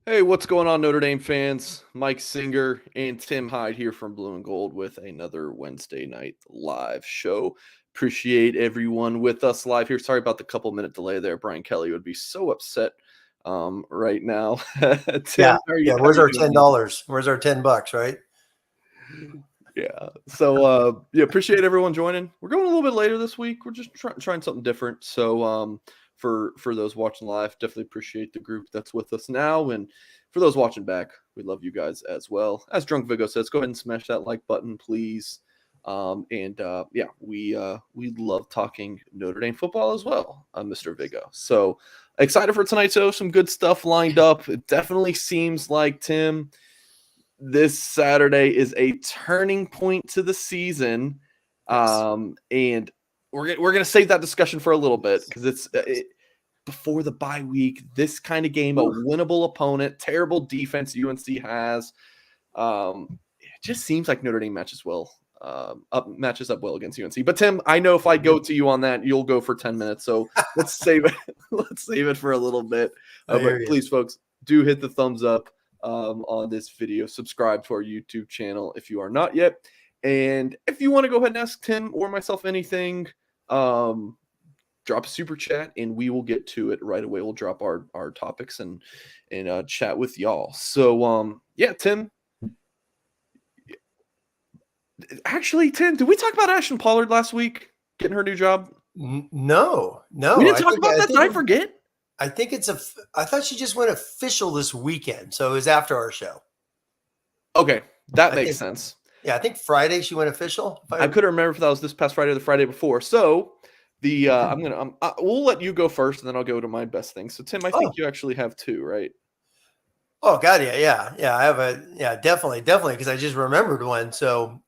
Hey, what's going on, Notre Dame fans? Mike Singer and Tim Hyde here from Blue and Gold with another Wednesday night live show. Appreciate everyone with us live here. Sorry about the couple-minute delay there. Brian Kelly would be so upset right now. Yeah, Tim, how are you, yeah. how are Where's you our doing? $10? Where's our $10, right? Yeah. So appreciate everyone joining. We're going a little bit later this week. We're just trying something different. So for those watching live, definitely appreciate the group that's with us now. And for those watching back, we love you guys as well. As Drunk Vigo says, go ahead and smash that like button, please. We love talking Notre Dame football as well, Mr. Vigo. So excited for tonight's show. Some good stuff lined up. It definitely seems like, Tim, this Saturday is a turning point to the season. Yes. And we're gonna save that discussion for a little bit because it's before the bye week. This kind of game, a winnable opponent, terrible defense UNC has. It just seems like Notre Dame matches up well against UNC. But Tim, I know if I go to you on that, you'll go for 10 minutes. So let's save it. Let's save it for a little bit. I hear But you. please, folks, do hit the thumbs up on this video. Subscribe to our YouTube channel if you are not yet. And if you want to go ahead and ask Tim or myself anything, drop a super chat and we will get to it right away. We'll drop our topics and chat with y'all. So Tim. Actually, Tim, did we talk about Ashton Pollard last week getting her new job? No, We no. didn't talk about that. Did I forget? I think I thought she just went official this weekend, so it was after our show. Okay, that I makes think, sense. yeah, I think Friday she went official. I couldn't remember if that was this past Friday or the Friday before. So we'll let you go first, and then I'll go to my best thing. So Tim, I think you actually have two, right? Oh God, yeah. I have definitely, because I just remembered one. So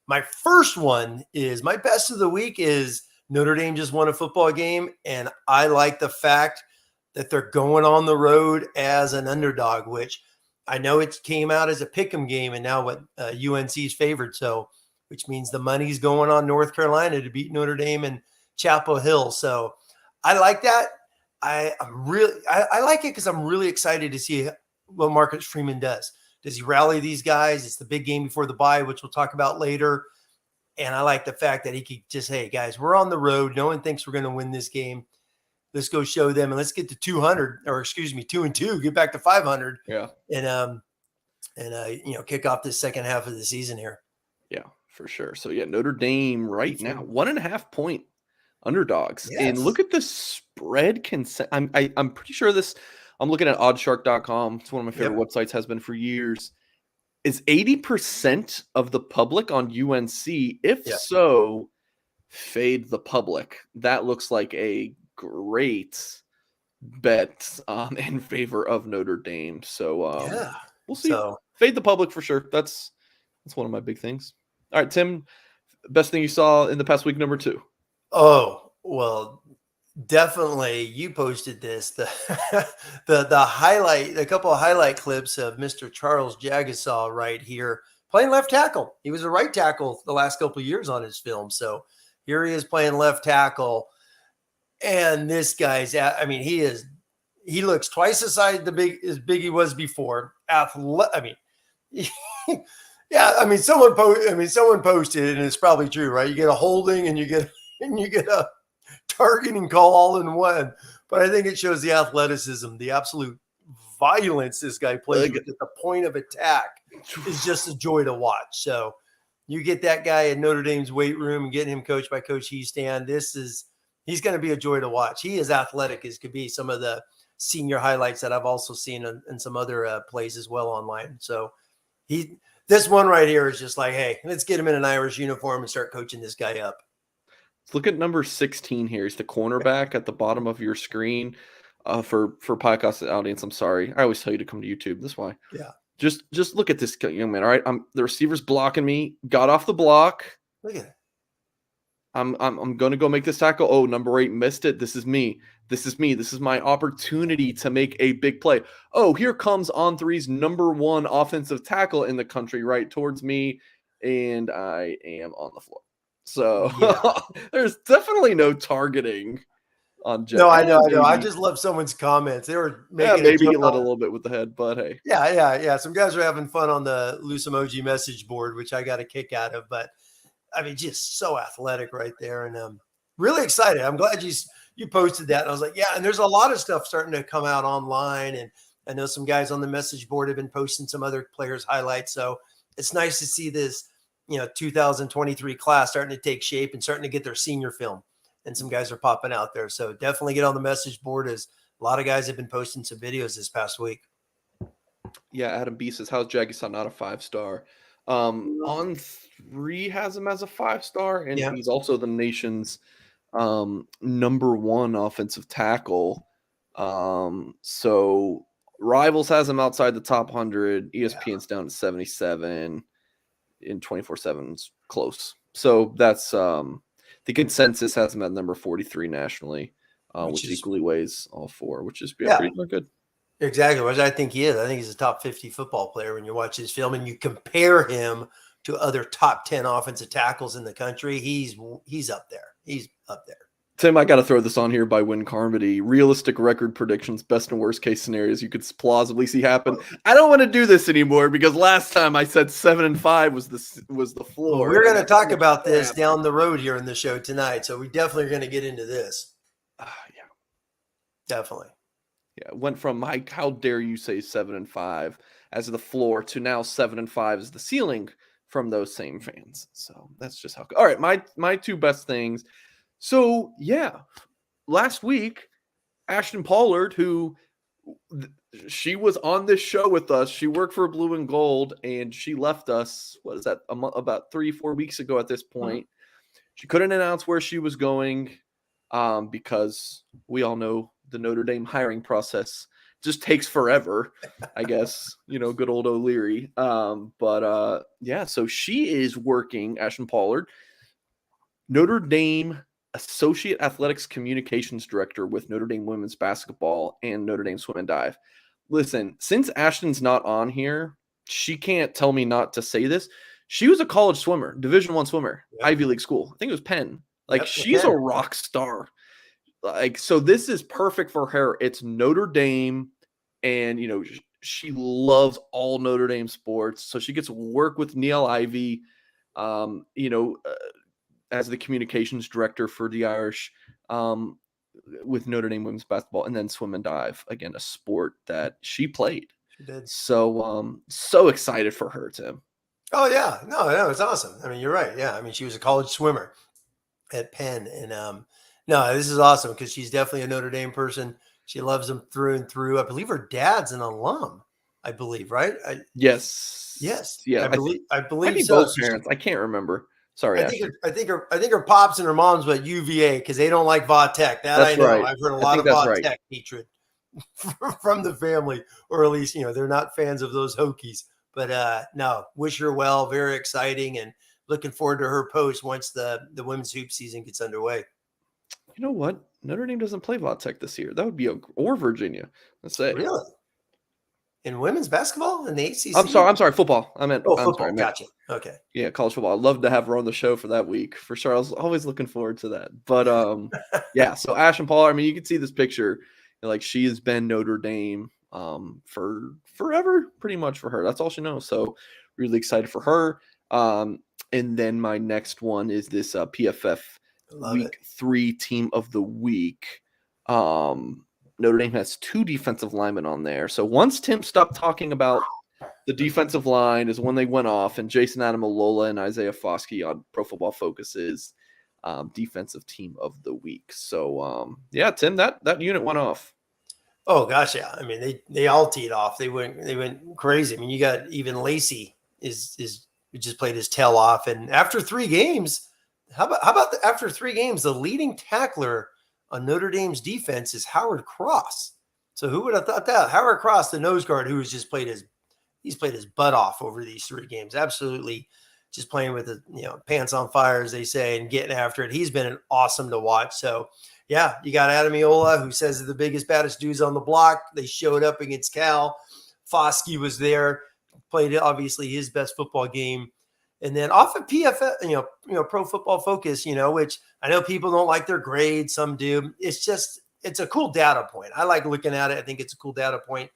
my first one is my best of the week is Notre Dame just won a football game, and I like the fact that they're going on the road as an underdog, which I know it came out as a pick'em game, and now what UNC's favored, so which means the money's going on North Carolina to beat Notre Dame and Chapel Hill. So I like that. I like it because I'm really excited to see what Marcus Freeman does. Does he rally these guys? It's the big game before the bye, which we'll talk about later. And I like the fact that he could just, hey, guys, we're on the road. No one thinks we're going to win this game. Let's go show them, and let's get to 200, or excuse me, 2-2, get back to 500. Yeah. And kick off this second half of the season here. Yeah, for sure. So Notre Dame right now, 1.5 point underdogs. Yes. And look at the spread consent. I'm pretty sure this. I'm looking at oddshark.com. It's one of my favorite websites, has been for years. Is 80% of the public on UNC? If so, fade the public. That looks like a great bet in favor of Notre Dame. So we'll see. So, fade the public for sure. That's one of my big things. All right, Tim, best thing you saw in the past week, number 2. Oh, well, definitely you posted this, the highlight, a couple of highlight clips of Mr. Charles Jagasaw right here playing left tackle. He was a right tackle the last couple of years on his film. So here he is playing left tackle. And this guy's he looks twice the size as big he was before. Someone posted it, and it's probably true, right? You get a holding and you get a targeting call all in one. But I think it shows the athleticism, the absolute violence this guy plays with at the point of attack is just a joy to watch. So you get that guy in Notre Dame's weight room and getting him coached by Coach Heastan. He's going to be a joy to watch. He is athletic as could be. Some of the senior highlights that I've also seen in some other plays as well online. So this one right here is just like, hey, let's get him in an Irish uniform and start coaching this guy up. Let's look at number 16 here. He's the cornerback at the bottom of your screen. For podcast audience, I'm sorry. I always tell you to come to YouTube. That's why. Yeah. Just look at this young man. All right. The receiver's blocking me. Got off the block. Look at it. I'm going to go make this tackle. Oh, number 8 missed it. This is me. This is my opportunity to make a big play. Oh, here comes On3's number 1 offensive tackle in the country right towards me, and I am on the floor. So there's definitely no targeting on Jack. No, I know. I just love someone's comments. They were making maybe he led a little bit with the head, but hey. Yeah. Some guys are having fun on the loose emoji message board, which I got a kick out of. But I mean, just so athletic right there, and really excited. I'm glad you posted that. And I was like, yeah. And there's a lot of stuff starting to come out online, and I know some guys on the message board have been posting some other players' highlights. So it's nice to see this, 2023 class starting to take shape and starting to get their senior film. And some guys are popping out there. So definitely get on the message board, as a lot of guys have been posting some videos this past week. Yeah, Adam B says, how's Jagisan not a 5-star? On 3 has him as a 5-star, and he's also the nation's number 1 offensive tackle. So Rivals has him outside the top 100. ESPN's down to 77, and 24/7's close. So that's the consensus has him at number 43 nationally, which equally weighs all 4, which is pretty good. Exactly, which I think he is. I think he's a top 50 football player when you watch his film and you compare him to other top 10 offensive tackles in the country. He's up there. He's up there. Tim, I got to throw this on here by Win Carmody. Realistic record predictions, best and worst case scenarios you could plausibly see happen. I don't want to do this anymore because last time I said 7-5 was the floor. Well, we're going to talk about this down the road here in the show tonight, so we definitely are going to get into this. Yeah, definitely. Yeah, it went from how dare you say 7-5 as the floor to now 7-5 is the ceiling from those same fans. So that's just how. All right, my 2 best things. So, yeah, last week, Ashton Pollard, who she was on this show with us. She worked for Blue and Gold, and she left us, what is that, about 3-4 weeks ago at this point. Mm-hmm. She couldn't announce where she was going because we all know the Notre Dame hiring process just takes forever, I guess, good old O'Leary. So she is working, Ashton Pollard, Notre Dame Associate Athletics Communications Director with Notre Dame Women's Basketball and Notre Dame Swim and Dive. Listen, since Ashton's not on here, she can't tell me not to say this. She was a college swimmer, Division I swimmer, Ivy League school. I think it was Penn. She's a rock star. So this is perfect for her. It's Notre Dame, and, she loves all Notre Dame sports. So she gets to work with Neil Ivy, as the communications director for the Irish with Notre Dame women's basketball, and then swim and dive, again, a sport that she played. She did. So, so excited for her, Tim. Oh yeah. No, it's awesome. I mean, you're right. Yeah. I mean, she was a college swimmer at Penn, and no, this is awesome because she's definitely a Notre Dame person. She loves them through and through. I believe her dad's an alum, I believe, right? Yes. Yeah. I believe so. Both parents. I can't remember. Sorry, I think her pops and her mom's went UVA because they don't like Va-Tech. That's I know. Right. I've heard a lot of Va-Tech hatred from the family, or at least they're not fans of those Hokies. But no, wish her well. Very exciting, and looking forward to her post once the women's hoop season gets underway. You know what? Notre Dame doesn't play Va-Tech this year. That would be or Virginia. Let's say really. In women's basketball in the ACC? I'm sorry, football. I meant football. Sorry, gotcha. Okay. Yeah, college football. I'd love to have her on the show for that week for sure. I was always looking forward to that. But yeah. So Ashton Pollard. I mean, you can see this picture. She has been Notre Dame for forever, pretty much for her. That's all she knows. So really excited for her. And then my next one is this PFF Week 3 Team of the Week. Notre Dame has 2 defensive linemen on there. So once Tim stopped talking about the defensive line is when they went off, and Jason Adamalola and Isaiah Foskey on Pro Football Focus's defensive team of the week. So, yeah, Tim, that unit went off. Oh, gosh, yeah. I mean, they all teed off. They went crazy. I mean, you got even Lacey is just played his tail off. And after 3 games, how about after 3 games, the leading tackler on Notre Dame's defense is Howard Cross. So who would have thought that? Howard Cross, the nose guard, who has just played his butt off over these 3 games. Absolutely just playing with the pants on fire, as they say, and getting after it. He's been awesome to watch. So yeah, you got Adamiola, who says they're the biggest, baddest dudes on the block. They showed up against Cal. Foskey was there, played obviously his best football game And then off of PFF, Pro Football Focus, which I know people don't like their grades, some do. It's a cool data point. I like looking at it. I think it's a cool data point.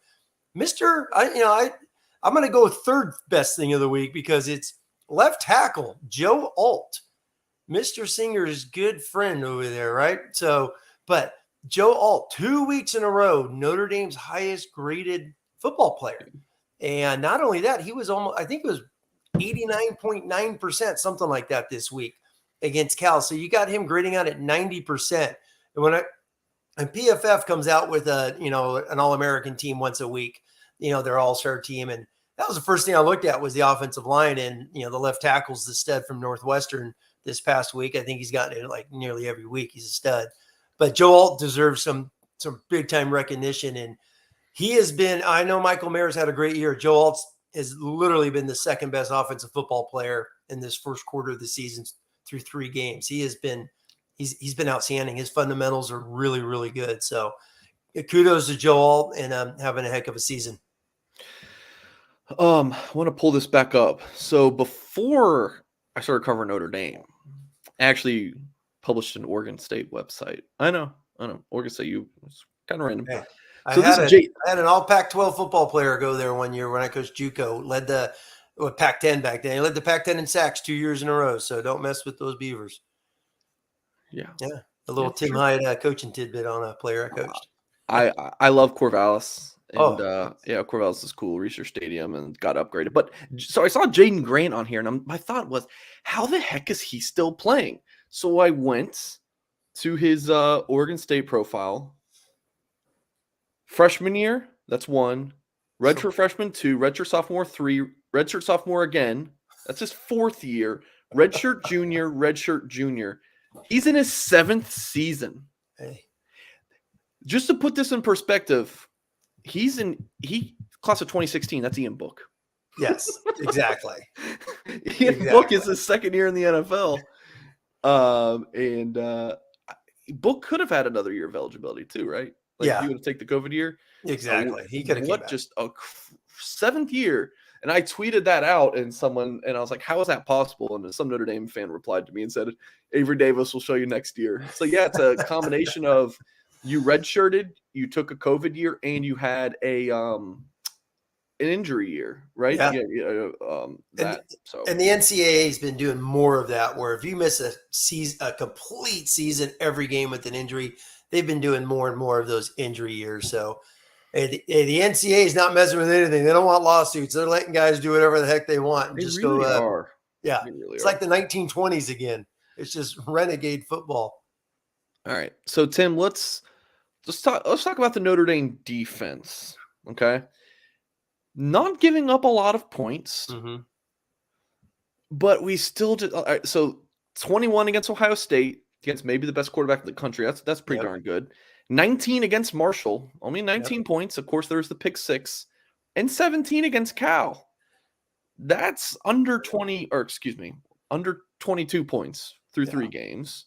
I'm going to go third best thing of the week because it's left tackle Joe Alt, Mr. Singer's good friend over there, right? So, but Joe Alt, 2 weeks in a row, Notre Dame's highest graded football player. And not only that, he was I think it was 89.9%, something like that this week against Cal. So you got him grading out at 90%. And PFF comes out with an All-American team once a week, their all-star team. And that was the first thing I looked at was the offensive line. And, the left tackle's the stud from Northwestern this past week. I think he's gotten it like nearly every week. He's a stud. But Joe Alt deserves some big-time recognition. And he has been – I know Michael Mayer's had a great year. Joe Alt has literally been the second best offensive football player in this first quarter of the season through 3 games. He's been outstanding. His fundamentals are really, really good. So kudos to Joe Alt and having a heck of a season. I want to pull this back up. So before I started covering Notre Dame, I actually published an Oregon State website. I know. Oregon State, it's kind of random. Hey, So I had an all Pac-12 football player go there one year when I coached JUCO, led the Pac-10 back then. He led the Pac-10 in sacks 2 years in a row. So don't mess with those Beavers. Yeah. A little Tim Hyde coaching tidbit on a player I coached. I love Corvallis. And Corvallis is cool. Research Stadium and got upgraded. But so I saw Jaden Grant on here, and my thought was, how the heck is he still playing? So I went to his Oregon State profile. Freshman year, that's 1. Redshirt freshman 2. Redshirt sophomore 3. Redshirt sophomore again. That's his 4th year. Redshirt junior. He's in his 7th season. Hey. Just to put this in perspective, he class of 2016. That's Ian Book. Yes, exactly. Ian Book is his 2nd year in the NFL. Book could have had another year of eligibility too, right? He would have taken the COVID year. Exactly. He could have just a 7th year. And I tweeted that out, and I was like, how is that possible? And some Notre Dame fan replied to me and said, Avery Davis will show you next year. So yeah, it's a combination of you redshirted, you took a COVID year, and you had an injury year, right? Yeah. And the NCAA has been doing more of that, where if you miss a complete season, every game with an injury, they've been doing more and more of those injury years. So the NCAA is not messing with anything. They don't want lawsuits. They're letting guys do whatever the heck they want. And they just really go. Are. Yeah, it's like the 1920s again. It's just renegade football. All right, so Tim, let's talk about the Notre Dame defense. Okay, not giving up a lot of points, but we still did. All right, so 21 against Ohio State, against maybe the best quarterback in the country. That's pretty darn good. 19 against Marshall, only 19 points. Of course, there's the pick 6, and 17 against Cal. That's under 22 points through 3 games.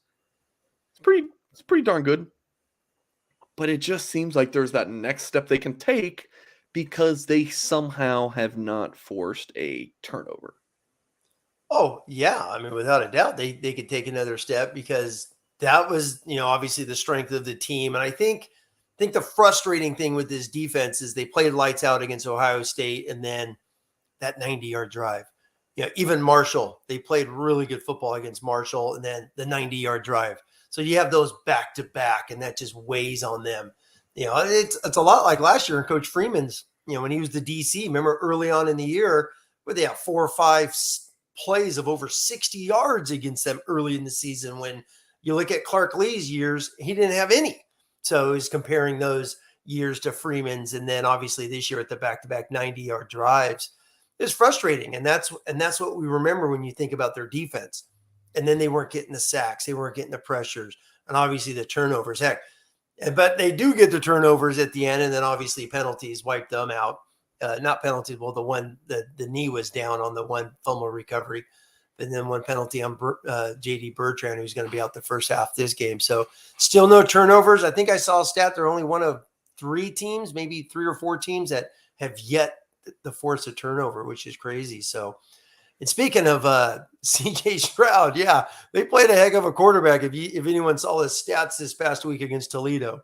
It's pretty darn good. But it just seems like there's that next step they can take because they somehow have not forced a turnover. Oh, yeah. I mean, without a doubt, they could take another step because that was, obviously the strength of the team. And I think the frustrating thing with this defense is they played lights out against Ohio State, and then that 90-yard drive. Even Marshall, they played really good football against Marshall, and then the 90-yard drive. So you have those back to back, and that just weighs on them. It's a lot like last year in Coach Freeman's, when he was the DC. Remember early on in the year where they had 4 or 5 plays of over 60 yards against them early in the season. When you look at Clark Lee's years, he didn't have any. So he's comparing those years to Freeman's, and then obviously this year at the back-to-back 90-yard drives. It's frustrating, and that's what we remember when you think about their defense. And then they weren't getting the sacks, they weren't getting the pressures, and obviously the turnovers. Heck, but they do get the turnovers at the end, and then obviously penalties wipe them out. Not penalties. Well, the knee was down on the one fumble recovery, and then one penalty on J.D. Bertrand, who's going to be out the first half of this game. So still no turnovers. I think I saw a stat. They're only one of 3 teams, maybe 3 or 4 teams that have yet to force a turnover, which is crazy. So, And speaking of CJ Stroud, yeah, they played a heck of a quarterback. If anyone saw his stats this past week against Toledo,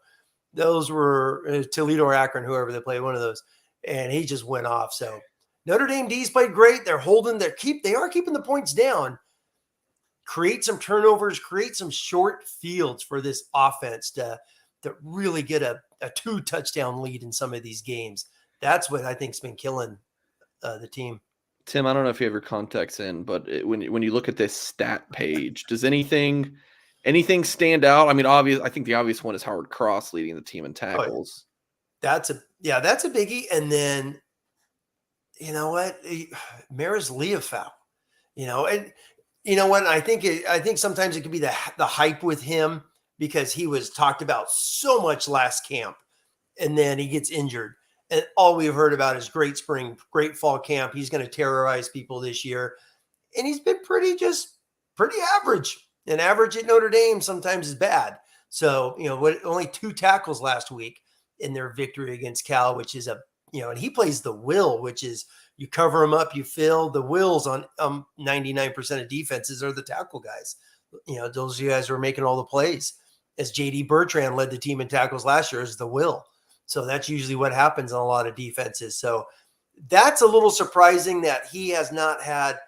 those were Toledo or Akron, whoever they played, one of those, and he just went off. So Notre Dame D's played great. They're holding they are keeping the points down. Create some turnovers, create some short fields for this offense to really get a 2-touchdown lead in some of these games. That's what I think's been killing the team. Tim, I don't know if you have your contacts in, but when you look at this stat page, does anything stand out? I mean, I think the obvious one is Howard Cross leading the team in tackles. That's a biggie. And then, you know what, Maris Leofau, and you know what, I think sometimes it could be the hype with him because he was talked about so much last camp, and then he gets injured. And all we've heard about is great spring, great fall camp. He's going to terrorize people this year. And he's been pretty average. And average at Notre Dame sometimes is bad. So, only 2 tackles last week in their victory against Cal, which is and he plays the will, which is you cover him up, you fill the wills on 99% of defenses are the tackle guys. Those guys who are making all the plays. As J.D. Bertrand led the team in tackles last year, is the will. So that's usually what happens on a lot of defenses. So that's a little surprising that he has not had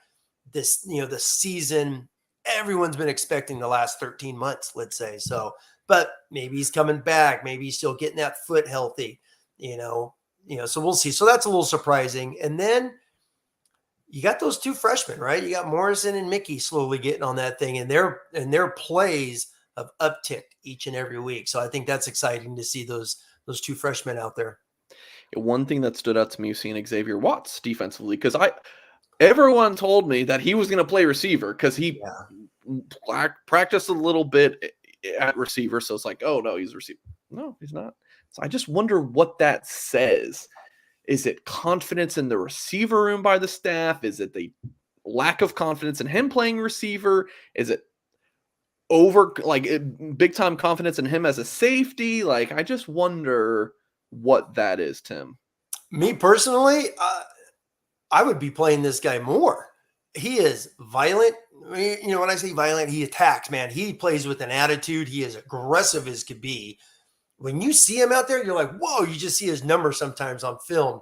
this, the season everyone's been expecting the last 13 months, let's say. So, but maybe he's coming back. Maybe he's still getting that foot healthy, so we'll see. So that's a little surprising. And then you got those 2 freshmen, right? You got Morrison and Mickey slowly getting on that thing, and their plays have upticked each and every week. So I think that's exciting to see those 2 freshmen out there. One thing that stood out to me seeing Xavier Watts defensively, because everyone told me that he was going to play receiver because he practiced a little bit at receiver. So it's like, oh no, he's a receiver. No, he's not. So I just wonder what that says. Is it confidence in the receiver room by the staff? Is it the lack of confidence in him playing receiver? Is it big time confidence in him as a safety? Like, I just wonder what that is, Tim. Me personally, I would be playing this guy more. He is violent. When I say violent, he attacks, man. He plays with an attitude. He is aggressive as could be. When you see him out there, you're like, whoa, you just see his number sometimes on film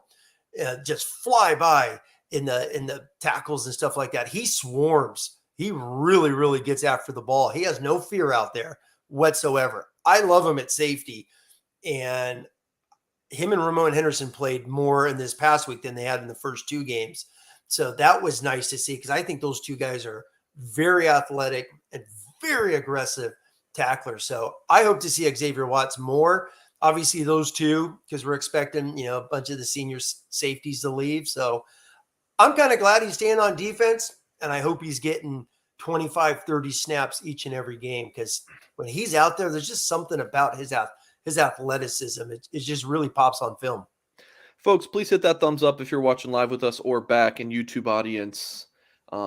just fly by in the tackles and stuff like that. He swarms. He really, really gets after the ball. He has no fear out there whatsoever. I love him at safety. And him and Ramon Henderson played more in this past week than they had in the first 2 games. So that was nice to see because I think those 2 guys are very athletic and very aggressive tacklers. So I hope to see Xavier Watts more. Obviously those 2, because we're expecting, a bunch of the senior safeties to leave. So I'm kind of glad he's staying on defense. And I hope he's getting 25, 30 snaps each and every game because when he's out there, there's just something about his athleticism. It just really pops on film. Folks, please hit that thumbs up if you're watching live with us or back in YouTube audience.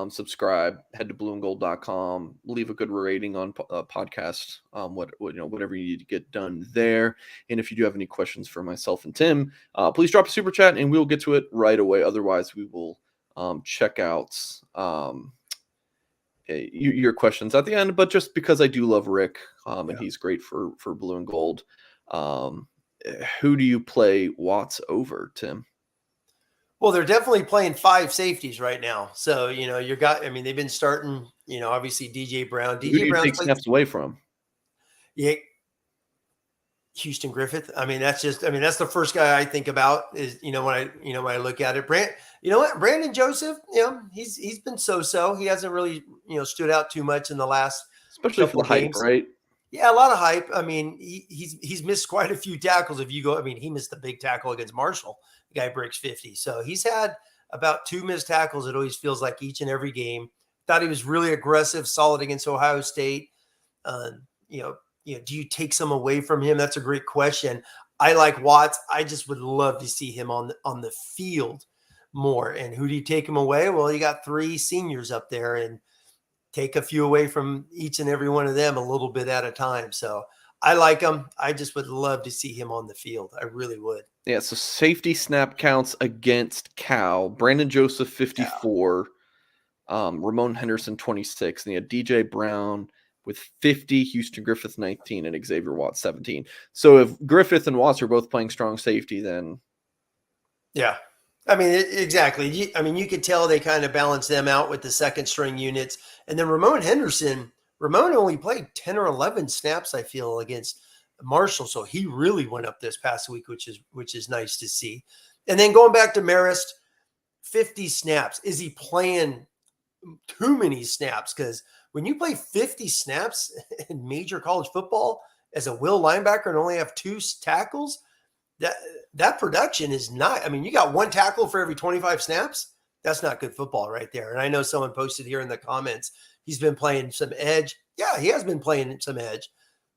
Subscribe, head to blueandgold.com, leave a good rating on podcast, whatever you need to get done there. And if you do have any questions for myself and Tim, please drop a super chat and we'll get to it right away. Otherwise, we will check out your questions at the end. But just because I do love Rick, and he's great for Blue and Gold, who do you play Watts over, Tim? Well, they're definitely playing 5 safeties right now. So, they've been starting, obviously DJ Brown. Who do you take snaps away from? Yeah. Houston Griffith. That's the first guy I think about is, when I look at it. Brandon Joseph, he's been so. He hasn't really, stood out too much in the last especially for the hype, right? Yeah, a lot of hype. He's missed quite a few tackles. If you go, he missed the big tackle against Marshall. The guy breaks 50. So he's had about 2 missed tackles. It always feels like each and every game. Thought he was really aggressive, solid against Ohio State. Do you take some away from him? That's a great question. I like Watts. I just would love to see him on the field more. And who do you take him away? Well, you got 3 seniors up there and take a few away from each and every one of them a little bit at a time. So I like him. I just would love to see him on the field. I really would. Yeah, so safety snap counts against Cal. Brandon Joseph, 54. Ramon Henderson 26, and you had DJ Brown with 50, Houston Griffith 19, and Xavier Watts 17. So if Griffith and Watts are both playing strong safety, then yeah. I mean, exactly. You could tell they kind of balance them out with the second string units. And then Ramon only played 10 or 11 snaps, I feel, against Marshall. So he really went up this past week, which is nice to see. And then going back to Marist, 50 snaps. Is he playing too many snaps? Because when you play 50 snaps in major college football as a will linebacker and only have 2 tackles, that production is not. I mean, you got 1 tackle for every 25 snaps. That's not good football right there. And I know someone posted here in the comments, he's been playing some edge. Yeah, he has been playing some edge,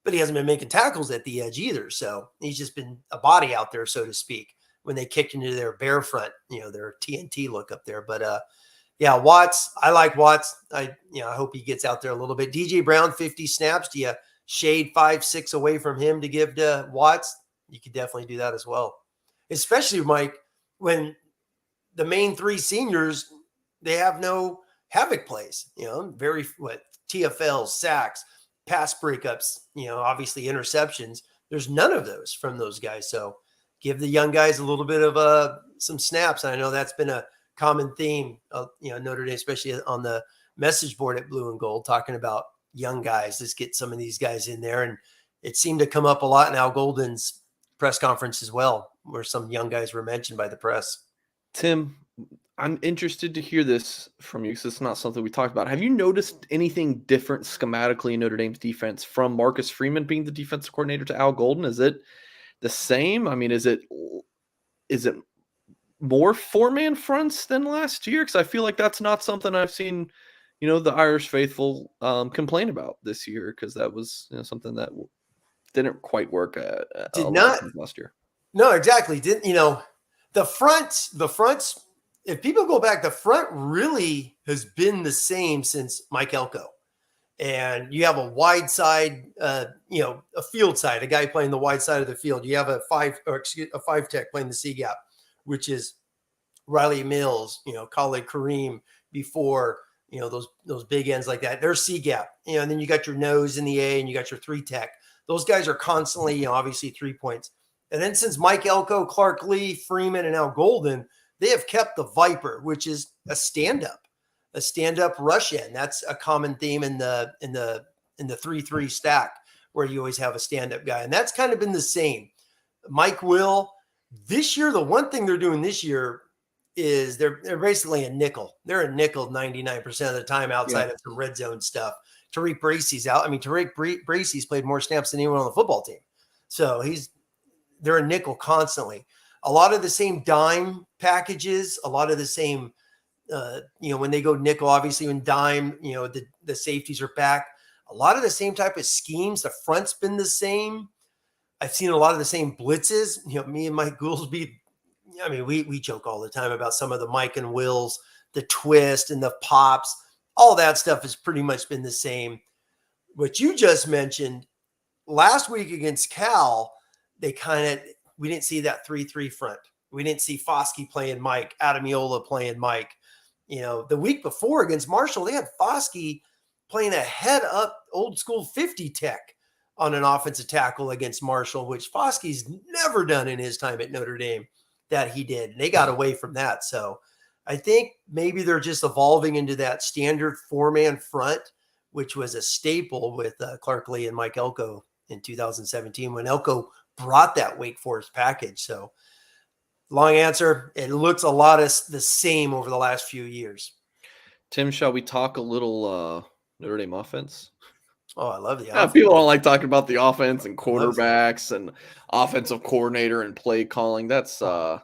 but he hasn't been making tackles at the edge either. So he's just been a body out there, so to speak, when they kick into their bear front, their TNT look up there. But yeah, Watts, I like Watts. I hope he gets out there a little bit. DJ Brown, 50 snaps. Do you shade 5-6 away from him to give to Watts? You could definitely do that as well. Especially, Mike, when the main 3 seniors, they have no havoc plays, TFLs, sacks, pass breakups, obviously interceptions. There's none of those from those guys. So give the young guys a little bit of some snaps. And I know that's been a common theme of, Notre Dame, especially on the message board at Blue and Gold, talking about young guys. Let's get some of these guys in there. And it seemed to come up a lot in Al Golden's press conference as well, where some young guys were mentioned by the press. Tim, I'm interested to hear this from you because it's not something we talked about. Have you noticed anything different schematically in Notre Dame's defense from Marcus Freeman being the defensive coordinator to Al Golden? Is it the same? I mean, is it more 4-man fronts than last year? Because I feel like that's not something I've seen, the Irish faithful complain about this year, because that was something that didn't quite work last year. No, exactly. The fronts, if people go back, the front really has been the same since Mike Elko. And you have a wide side, a field side, a guy playing the wide side of the field. You have a 5 tech playing the C gap, which is Riley Mills, Khalid Kareem before, those big ends like that. There's C gap, and then you got your nose in the A and you got your 3 tech. Those guys are constantly, obviously 3 points. And then since Mike Elko, Clark Lee, Freeman, and now Golden, they have kept the Viper, which is a stand-up rush end. That's a common theme in the 3-3 stack, where you always have a stand-up guy. And that's kind of been the same. Mike Will, this year, the one thing they're doing this year is they're basically a nickel. They're a nickel 99% of the time outside of some red zone stuff. Tariq Bracey's out. I mean, Tariq Bracey's played more snaps than anyone on the football team. So they're a nickel constantly. A lot of the same dime packages, a lot of the same, when they go nickel, obviously when dime, the safeties are back. A lot of the same type of schemes. The front's been the same. I've seen a lot of the same blitzes. Me and Mike Goolsby, I mean, we joke all the time about some of the Mike and Wills, the twist and the pops. All that stuff has pretty much been the same. What you just mentioned, last week against Cal, we didn't see that 3-3 front. We didn't see Foskey playing Mike, Adamiola playing Mike. The week before against Marshall, they had Foskey playing a head-up old school 50 tech on an offensive tackle against Marshall, which Foskey's never done in his time at Notre Dame that he did. And they got away from that. So I think maybe they're just evolving into that standard 4-man front, which was a staple with Clark Lee and Mike Elko in 2017 when Elko brought that Wake Forest package. So long answer, it looks a lot of the same over the last few years. Tim, shall we talk a little Notre Dame offense? Oh, I love the offense. People don't like talking about the offense and quarterbacks and offensive coordinator and play calling. It's been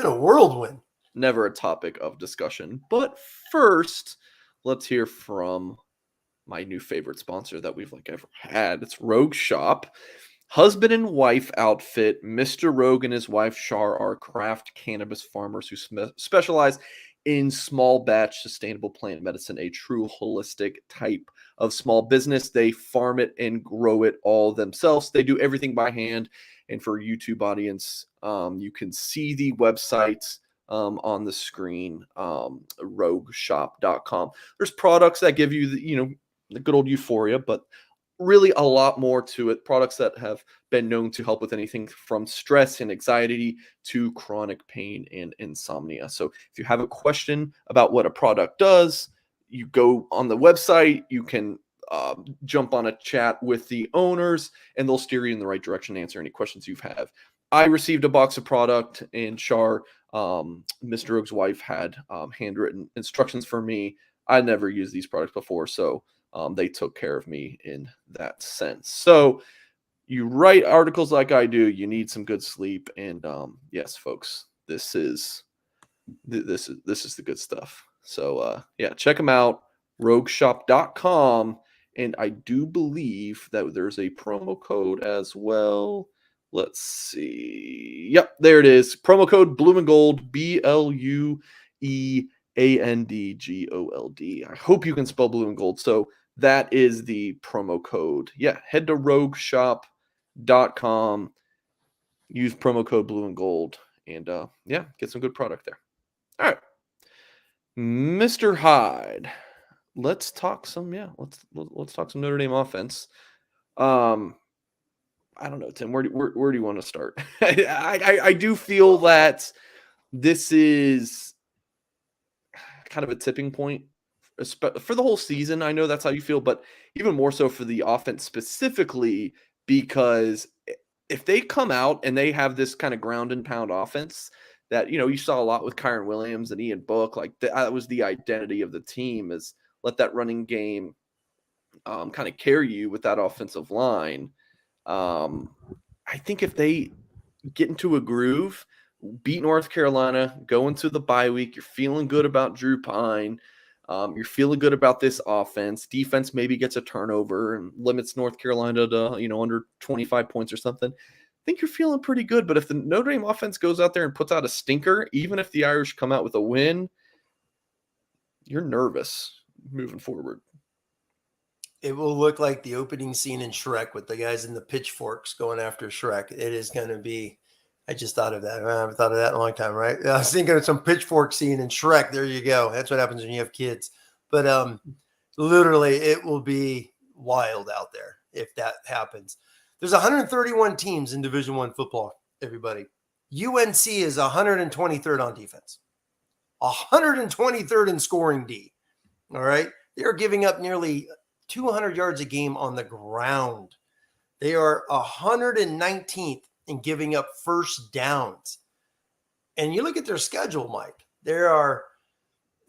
a whirlwind. Never a topic of discussion. But first, let's hear from my new favorite sponsor that we've ever had. It's Rogue Shop. Husband and wife outfit. Mr. Rogue and his wife Shar are craft cannabis farmers who specialize in small batch sustainable plant medicine, a true holistic type of small business. They farm it and grow it all themselves. They do everything by hand. And for a YouTube audience, you can see the website on the screen, rogueshop.com. There's products that give you the good old euphoria, but really a lot more to it. Products that have been known to help with anything from stress and anxiety to chronic pain and insomnia. So if you have a question about what a product does, you go on the website, you can jump on a chat with the owners, and they'll steer you in the right direction, answer any questions you have. I received a box of product, and Char, Mr. Rogue's wife, had handwritten instructions for me. I never used these products before, so they took care of me in that sense. So you write articles like I do, you need some good sleep, and yes, folks, this is the good stuff. So yeah, check them out, rogueshop.com, and I do believe that there's a promo code as well. Let's see. Yep, there it is. Promo code Blue and Gold, BLUEANDGOLD. I hope you can spell blue and gold. So that is the promo code. Yeah, head to rogueshop.com, use promo code Blue and Gold, and yeah, get some good product there. All right, Mr. Hyde, let's talk some. Let's talk some Notre Dame offense. I don't know, Tim. Where do you want to start? I do feel that this is kind of a tipping point for the whole season. I know that's how you feel, but even more so for the offense specifically, because if they come out and they have this kind of ground and pound offense that, you saw a lot with Kyron Williams and Ian Book, like that was the identity of the team, is let that running game kind of carry you with that offensive line. I think if they get into a groove, beat North Carolina, go into the bye week, you're feeling good about Drew Pine, you're feeling good about this offense. Defense maybe gets a turnover and limits North Carolina to, under 25 points or something. I think you're feeling pretty good. But if the Notre Dame offense goes out there and puts out a stinker, even if the Irish come out with a win, you're nervous moving forward. It will look like the opening scene in Shrek with the guys in the pitchforks going after Shrek. It is going to be, I just thought of that. I haven't thought of that in a long time, right? I was thinking of some pitchfork scene in Shrek. There you go. That's what happens when you have kids. But literally, it will be wild out there if that happens. There's 131 teams in Division I football, everybody. UNC is 123rd on defense, 123rd in scoring D. All right? They're giving up nearly 200 yards a game on the ground. They are 119th in giving up first downs. And you look at their schedule, Mike. There are,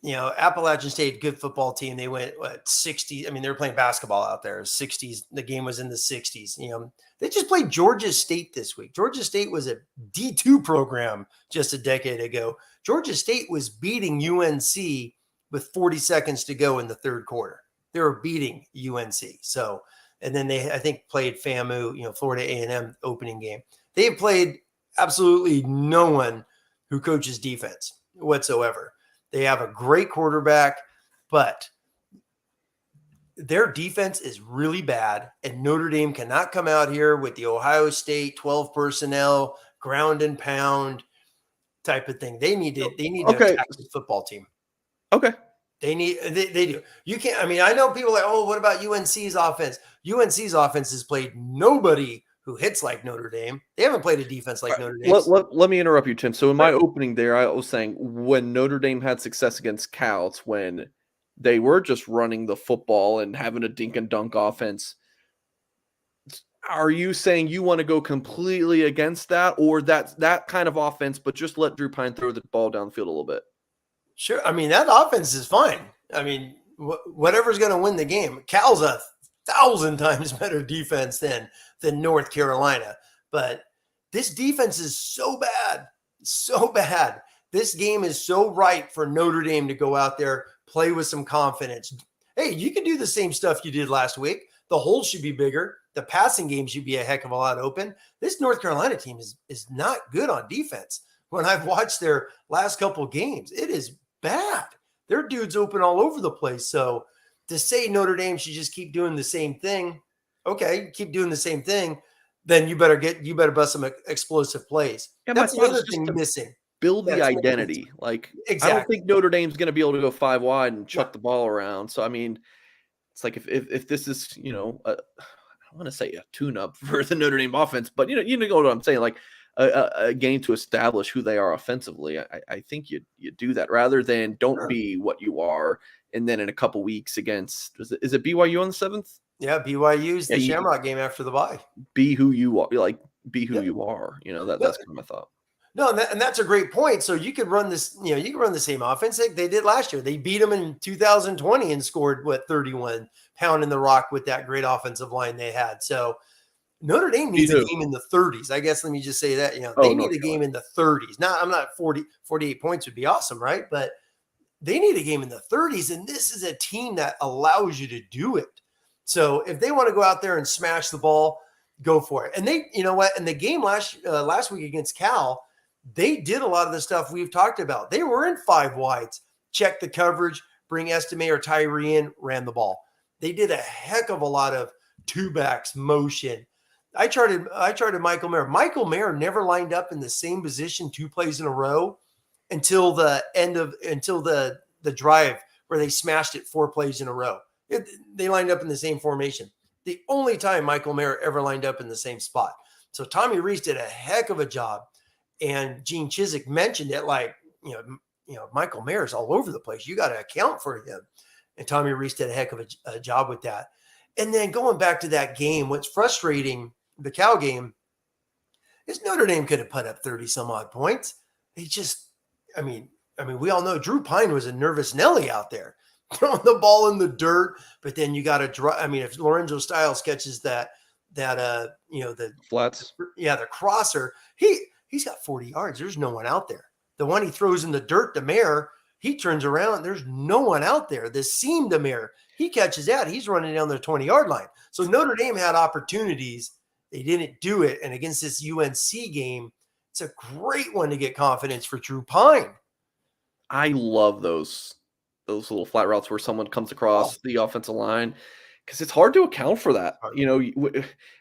Appalachian State, good football team. They went 60. I mean, they were playing basketball out there. 60s. The game was in the 60s. They just played Georgia State this week. Georgia State was a D2 program just a decade ago. Georgia State was beating UNC with 40 seconds to go in the third quarter. They were beating UNC. So, and then they, I think, played FAMU, Florida A&M opening game. They have played absolutely no one who coaches defense whatsoever. They have a great quarterback, but their defense is really bad, and Notre Dame cannot come out here with the Ohio State 12 personnel, ground and pound type of thing. They need to attack the football team. Okay. They do. You can't, I know people are like, oh, what about UNC's offense? UNC's offense has played nobody who hits like Notre Dame. They haven't played a defense like Notre Dame. Let me interrupt you, Tim. So in my opening there, I was saying when Notre Dame had success against Cal, it's when they were just running the football and having a dink and dunk offense. Are you saying you want to go completely against that, or that kind of offense, but just let Drew Pine throw the ball down the field a little bit? Sure. That offense is fine. Whatever's going to win the game. Cal's 1,000 times better defense than North Carolina. But this defense is so bad. This game is so ripe for Notre Dame to go out there, play with some confidence. Hey, you can do the same stuff you did last week. The holes should be bigger. The passing game should be a heck of a lot open. This North Carolina team is not good on defense. When I've watched their last couple games, it is bad. Their dudes open all over the place. So to say Notre Dame should just keep doing the same thing, okay, keep doing the same thing, then you better bust some explosive plays. Yeah, that's the other thing missing. build the That's identity. Like, I don't exactly. think Notre Dame's going to be able to go 5 wide and chuck the ball around. So, I mean, it's like if this is, I want to say a tune-up for the Notre Dame offense, but you know what I'm saying, like a game to establish who they are offensively. I think you do that rather than don't be what you are, and then in a couple weeks against is it BYU on the 7th? Yeah, BYU's the Shamrock game after the bye. Be who you are, like be who Yeah. you are. No, That's kind of my thought. no, and that's a great point. So you could run this, you can run the same offense like they did last year. They beat them in 2020 and scored 31, pounding the rock with that great offensive line they had. So Notre Dame needs a game in the 30s. I guess let me just say that, they need a game in the 30s. I'm not 48 points would be awesome, right? But they need a game in the 30s, and this is a team that allows you to do it. So if they want to go out there and smash the ball, go for it. And they, you know what? In the game last week against Cal, they did a lot of the stuff we've talked about. They were in 5 wides, check the coverage, bring Estime or Tyree in, ran the ball. They did a heck of a lot of 2-backs, motion. I charted Michael Mayer. Michael Mayer never lined up in the same position 2 plays in a row until the drive where they smashed it 4 plays in a row. They lined up in the same formation. The only time Michael Mayer ever lined up in the same spot. So Tommy Rees did a heck of a job. And Gene Chizik mentioned it like, Michael Mayer's all over the place. You got to account for him. And Tommy Rees did a heck of a job with that. And then going back to that game, what's frustrating, the Cal game, is Notre Dame could have put up 30 some odd points. They just, we all know Drew Pine was a nervous Nelly out there throwing the ball in the dirt, but then you got to draw. If Lorenzo Styles catches the flats, the crosser, he's got 40 yards. There's no one out there. The one he throws in the dirt to Mayer, he turns around. There's no one out there. The seam to Mayer, he catches that. He's running down the 20-yard line. So Notre Dame had opportunities. They didn't do it. And against this UNC game, it's a great one to get confidence for Drew Pine. I love those little flat routes where someone comes across the offensive line, because it's hard to account for that.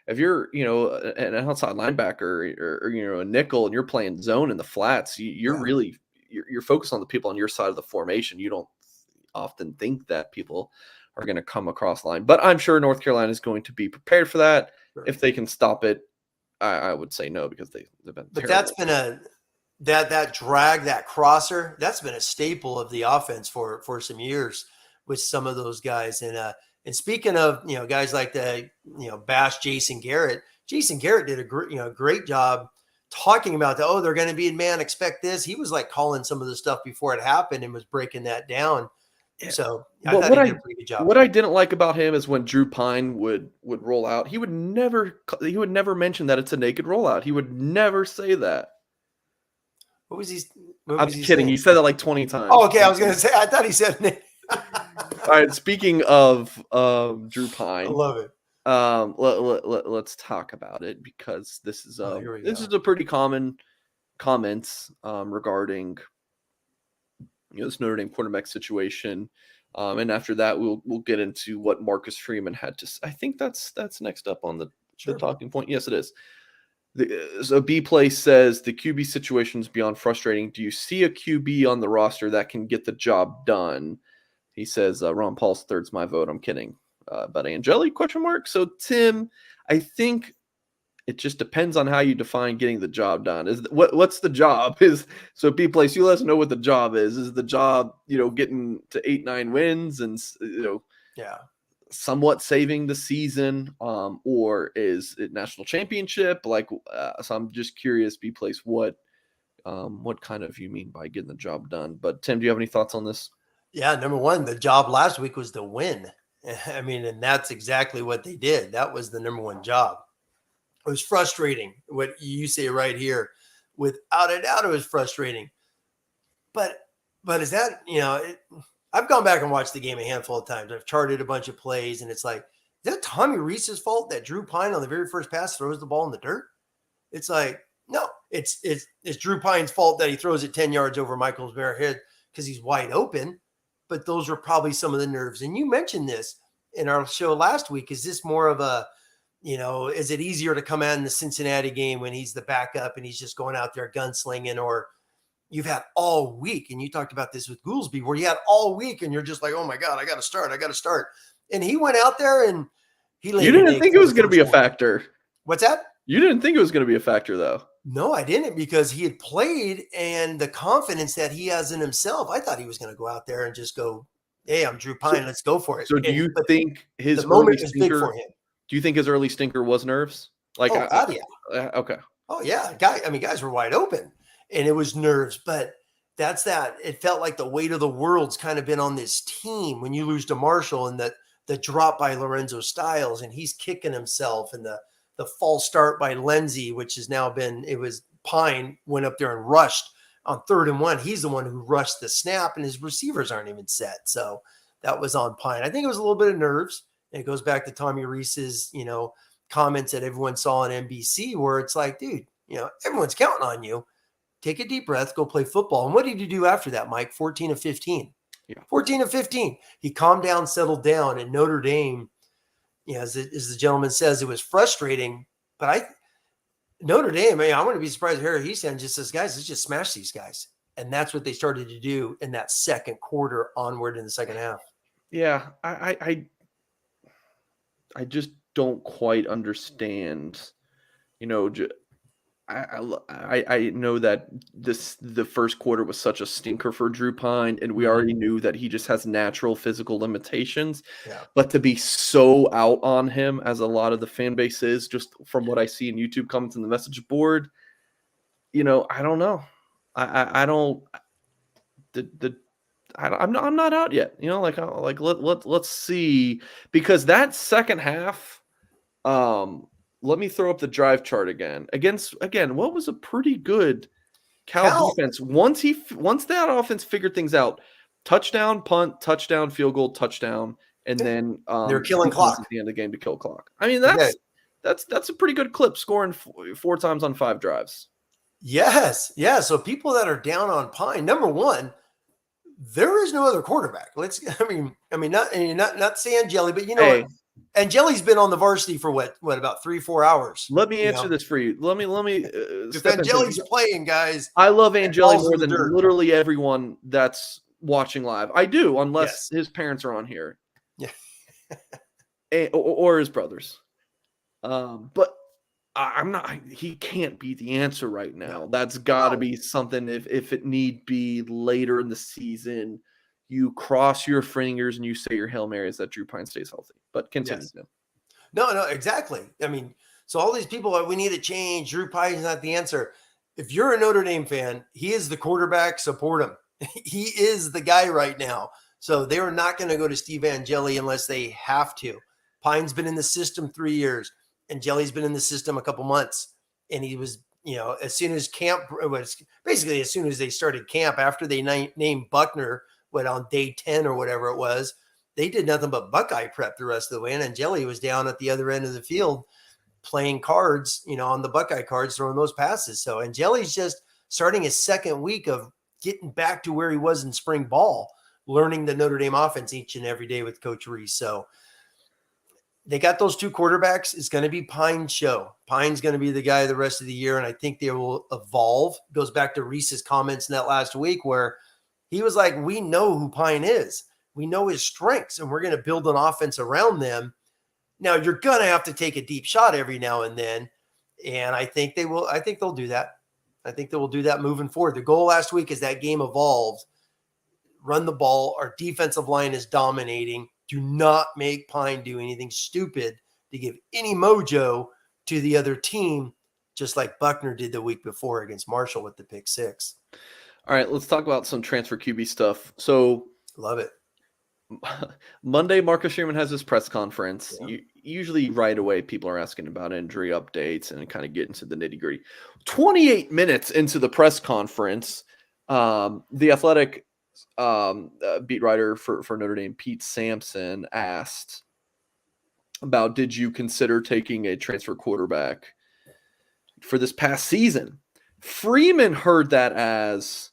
If you're, an outside linebacker or a nickel and you're playing zone in the flats, you're really focused on the people on your side of the formation. You don't often think that people are going to come across line, but I'm sure North Carolina is going to be prepared for that. Sure. If they can stop it, I would say no, because they've been. But terrible. That's been that drag, that crosser, that's been a staple of the offense for some years with some of those guys. And speaking of, guys like Bash Jason Garrett did a great job talking about they're going to be in man, expect this. He was like calling some of the stuff before it happened and was breaking that down. Yeah. So I thought he did a pretty good job. What I didn't like about him is when Drew Pine would roll out, he would never mention that it's a naked rollout. He would never say that. What was he? I'm kidding. Saying? He said that like 20 times. Oh, okay. I was going to say, I thought he said. All right. Speaking of Drew Pine, I love it. Let's talk about it, because this is a pretty common comments regarding this Notre Dame quarterback situation, and after that we'll get into what Marcus Freeman had to say. I think that's next up on the talking point. Yes, it is. So B-Play says the QB situation is beyond frustrating. Do you see a QB on the roster that can get the job done? He says Ron Paul's third's my vote. I'm kidding. But Angeli ? So Tim, I think it just depends on how you define getting the job done. What's the job? So B-Play, you let us know what the job is. Is the job getting to 8-9 wins and somewhat saving the season, or is it national championship? So I'm just curious, B-Place, what kind of you mean by getting the job done? But Tim, do you have any thoughts on this? Yeah, number one, the job last week was to win. And that's exactly what they did. That was the number one job. It was frustrating. What you say right here, without a doubt, it was frustrating. But is that, I've gone back and watched the game a handful of times. I've charted a bunch of plays, and it's like, is that Tommy Rees's fault that Drew Pine on the very first pass throws the ball in the dirt? It's like, no, it's Drew Pine's fault that he throws it 10 yards over Michael's bare head because he's wide open. But those are probably some of the nerves. And you mentioned this in our show last week. Is this more of a, is it easier to come out in the Cincinnati game when he's the backup and he's just going out there gunslinging, or, you've had all week. And you talked about this with Goolsby, where you had all week and you're just like, oh my God, I got to start. And he went out there and he laid. You didn't think it was going to be a factor. What's that? You didn't think it was going to be a factor, though. No, I didn't, because he had played, and the confidence that he has in himself, I thought he was going to go out there and just go, hey, I'm Drew Pine. Let's go for it. So do you think his early stinker for him? Do you think his early stinker was nerves? Like, yeah. Okay. Oh, yeah. Guys were wide open, and it was nerves. But that's that. It felt like the weight of the world's kind of been on this team when you lose to Marshall, and the drop by Lorenzo Styles, and he's kicking himself, and the false start by Lindsey, which has now been, it was Pine went up there and rushed on 3rd and 1. He's the one who rushed the snap, and his receivers aren't even set. So that was on Pine. I think it was a little bit of nerves. And it goes back to Tommy Rees's, comments that everyone saw on NBC, where it's like, dude, everyone's counting on you. Take a deep breath, go play football. And what did you do after that, Mike? 14 of 15. Yeah. 14 of 15. He calmed down, settled down, and Notre Dame, as the gentleman says, it was frustrating. But Notre Dame, I wouldn't be surprised if Harry Easton just says, guys, let's just smash these guys. And that's what they started to do in that second quarter onward in the second half. Yeah, I just don't quite understand. I know that the first quarter was such a stinker for Drew Pine, and we already knew that he just has natural physical limitations. Yeah. But to be so out on him, as a lot of the fan base is, just from what I see in YouTube comments and the message board, I don't know. I'm not out yet. Let's see, because that second half. Let me throw up the drive chart again. Again, what was a pretty good Cal defense. Once that offense figured things out, touchdown, punt, touchdown, field goal, touchdown, and then they're killing clock at the end of the game to kill clock. I mean, that's a pretty good clip, scoring 4 times on 5 drives. Yes, yeah. So people that are down on Pine, number one, there is no other quarterback. Not saying Jelly, but Angeli's been on the varsity for what about 3-4 hours. Let me answer this for you. Let me. If Angeli's playing, guys, I love Angeli more than literally everyone that's watching live. I do, unless his parents are on here, or his brothers. But I'm not. He can't be the answer right now. No. That's got to be something. If it need be later in the season, you cross your fingers and you say your Hail Marys that Drew Pine stays healthy. But continue. Yes. No, exactly. I mean, so all these people, we need to change. Drew Pine is not the answer. If you're a Notre Dame fan, he is the quarterback. Support him. He is the guy right now. So they're not going to go to Steve Angeli unless they have to. Pine's been in the system 3 years. Angeli's been in the system a couple months. And he was, as soon as camp was basically as soon as they started camp, after they named Buckner, on day 10 or whatever it was, they did nothing but Buckeye prep the rest of the way. And Angeli was down at the other end of the field playing cards, on the Buckeye cards, throwing those passes. So Angeli's just starting his second week of getting back to where he was in spring ball, learning the Notre Dame offense each and every day with Coach Rees. So they got those 2 quarterbacks. It's going to be Pine's show. Pine's going to be the guy the rest of the year, and I think they will evolve. Goes back to Rees's comments in that last week where he was like, we know who Pine is. We know his strengths, and we're going to build an offense around them. Now, you're going to have to take a deep shot every now and then, and I think they will. I think they'll do that. I think they will do that moving forward. The goal last week is that game evolved. Run the ball. Our defensive line is dominating. Do not make Pine do anything stupid to give any mojo to the other team, just like Buckner did the week before against Marshall with the pick 6. All right, let's talk about some transfer QB stuff. So, love it. Monday, Marcus Sherman has his press conference. Yeah. Usually right away, people are asking about injury updates and kind of get into the nitty gritty. 28 minutes into the press conference, the Athletic beat writer for Notre Dame, Pete Sampson, asked about, did you consider taking a transfer quarterback for this past season? Freeman heard that as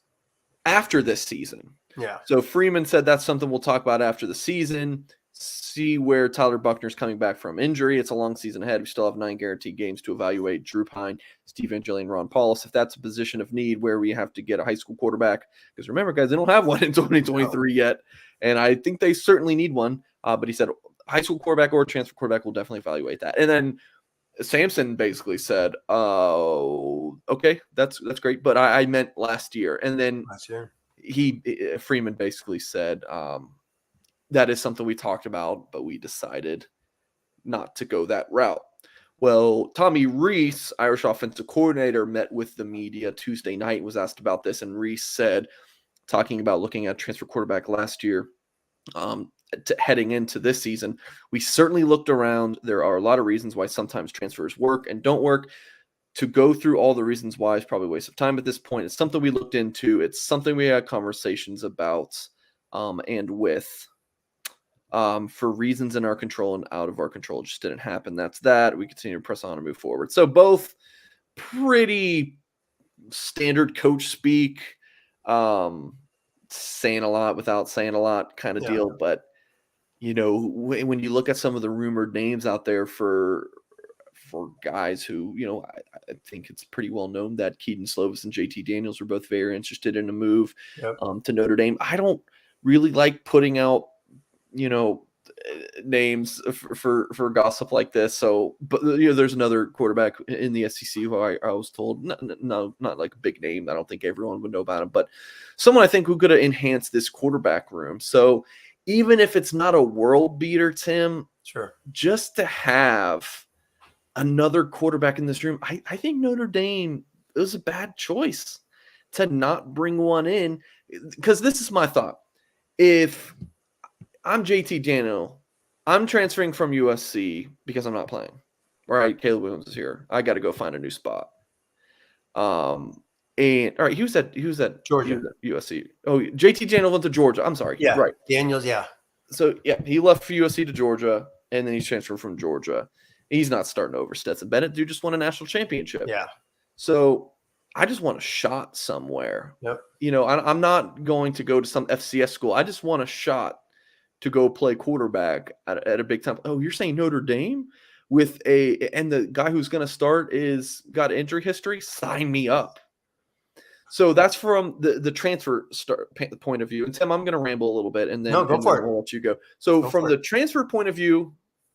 after this season. Yeah. So Freeman said that's something we'll talk about after the season. see where Tyler Buckner's coming back from injury. It's a long season ahead. We still have 9 guaranteed games to evaluate Drew Pine, Steve Angeli, and Ron Paulus. If that's a position of need where we have to get a high school quarterback, because remember, guys, they don't have one in 2023 yet, and I think they certainly need one. But he said high school quarterback or transfer quarterback will definitely evaluate that. And then Sampson basically said, "Oh, okay, that's great, but I meant last year." And then Freeman basically said, "That is something we talked about, but we decided not to go that route." Well, Tommy Rees, Irish offensive coordinator, met with the media Tuesday night, was asked about this, and Rees said, talking about looking at transfer quarterback last year, heading into this season, we certainly looked around. There are a lot of reasons why sometimes transfers work and don't work. To go through all the reasons why is probably a waste of time at this point. It's something we looked into. It's something we had conversations about and with. For reasons in our control and out of our control. It just didn't happen. That's that. We continue to press on and move forward. So both pretty standard coach speak, saying a lot without saying a lot kind of deal. But, when you look at some of the rumored names out there for guys who, I think it's pretty well known that Keaton Slovis and JT Daniels were both very interested in a move to Notre Dame. I don't really like putting out, names for gossip like this. So, but there's another quarterback in the SEC who I was told, no, not like a big name. I don't think everyone would know about him, but someone I think who could have enhanced this quarterback room. So even if it's not a world beater, Tim, just to have another quarterback in this room, I think Notre Dame, it was a bad choice to not bring one in, because this is my thought. If I'm JT Daniel, I'm transferring from USC because I'm not playing. All right, Caleb Williams is here. I got to go find a new spot. And all right, he was at Georgia, USC. Oh, JT Daniel went to Georgia. I'm sorry. Yeah, right. Daniels. Yeah. So he left for USC to Georgia, and then he's transferred from Georgia. He's not starting over Stetson Bennett. Dude just won a national championship. Yeah. So I just want a shot somewhere. Yep. I'm not going to go to some FCS school. I just want a shot to go play quarterback at a big time. Oh, you're saying Notre Dame and the guy who's going to start got injury history? Sign me up. So that's from the transfer point of view. And Tim, I'm going to ramble a little bit, and then I'll let you go. So from the transfer point of view,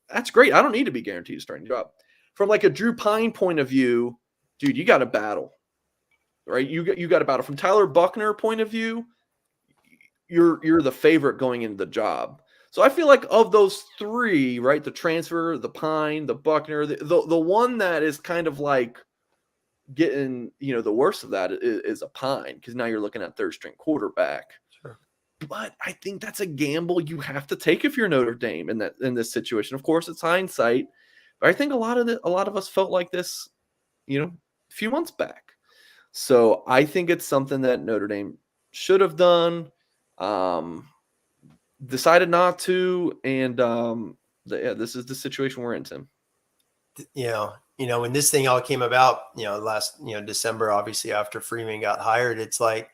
that's great. I don't need to be guaranteed a starting job. From like a Drew Pine point of view, dude, you got to battle, right? You got to battle. From Tyler Buckner point of view, you're the favorite going into the job. So I feel like of those three, right, the transfer, the Pine, the Buckner, the one that is kind of like getting, the worst of that is a Pine, because now you're looking at third string quarterback. Sure. But I think that's a gamble you have to take if you're Notre Dame in this situation. Of course, it's hindsight, but I think a lot of us felt like this, a few months back. So I think it's something that Notre Dame should have done. Decided not to, and this is the situation we're in, Tim. When this thing all came about, last December, obviously after Freeman got hired, it's like,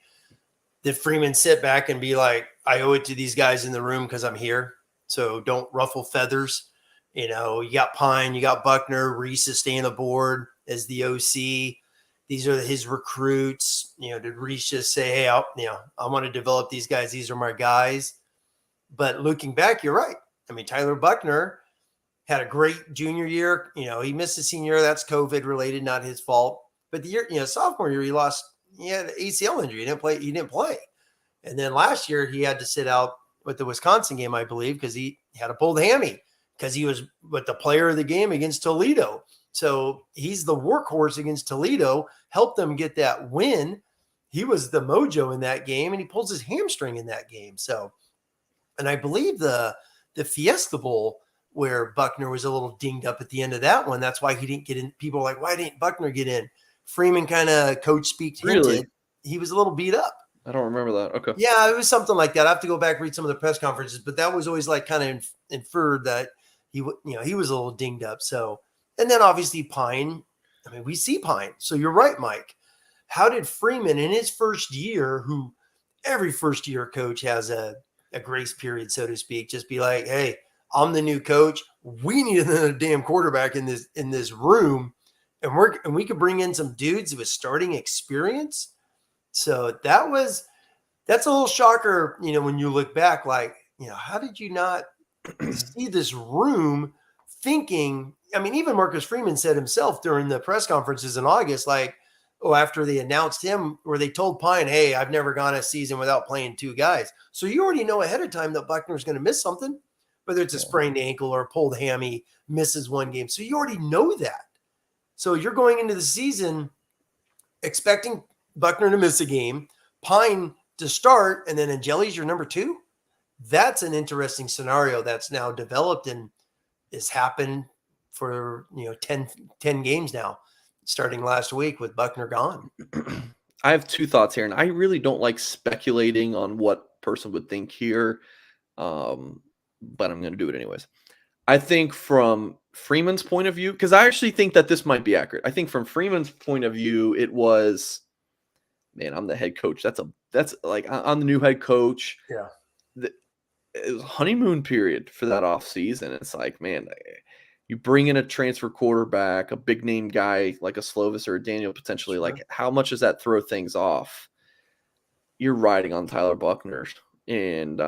did Freeman sit back and be like, I owe it to these guys in the room because I'm here, so don't ruffle feathers. You got Pine, you got Buckner, Reese is staying aboard as the OC. These are his recruits. Did Reese just say, hey, I want to develop these guys. These are my guys. But looking back, you're right. I mean, Tyler Buckner had a great junior year. He missed his senior year. That's COVID related, not his fault. But the year, sophomore year, he had an ACL injury. He didn't play. And then last year he had to sit out with the Wisconsin game, I believe, because he had a pulled hammy because he was with the player of the game against Toledo. So he's the workhorse against Toledo, helped them get that win. He was the mojo in that game, and he pulls his hamstring in that game. So, and I believe the Fiesta Bowl, where Buckner was a little dinged up at the end of that one, that's why he didn't get in. People are like, why didn't Buckner get in? Freeman kind of coach speak hinted. Really? He was a little beat up. I don't remember that. Okay. Yeah, it was something like that. I have to go back and read some of the press conferences, but that was always like kind of inferred that he was a little dinged up. So, and then obviously Pine. I mean, we see Pine. So you're right, Mike. How did Freeman in his first year, who every first year coach has a grace period, so to speak, just be like, hey, I'm the new coach. We need another damn quarterback in this room, and we could bring in some dudes with starting experience. So that's a little shocker, when you look back, like, how did you not see this room thinking? I mean, even Marcus Freeman said himself during the press conferences in August, like, after they announced him, where they told Pine, hey, I've never gone a season without playing 2 guys. So you already know ahead of time that Buckner's going to miss something, whether it's a sprained ankle or a pulled hammy, misses 1 game. So you already know that. So you're going into the season expecting Buckner to miss a game, Pine to start, and then Angeli's your number 2. That's an interesting scenario that's now developed and has happened for 10 games now, starting last week with Buckner gone. I have 2 thoughts here, and I really don't like speculating on what person would think here, but I'm going to do it anyways. I think from Freeman's point of view, because I actually think that this might be accurate. I think from Freeman's point of view, it was, man, I'm the head coach. That's like, I'm the new head coach. Yeah. It was a honeymoon period for that offseason. It's like, man, you bring in a transfer quarterback, a big name guy like a Slovis or a Daniel potentially. Sure. Like, how much does that throw things off? You're riding on Tyler Buckner, and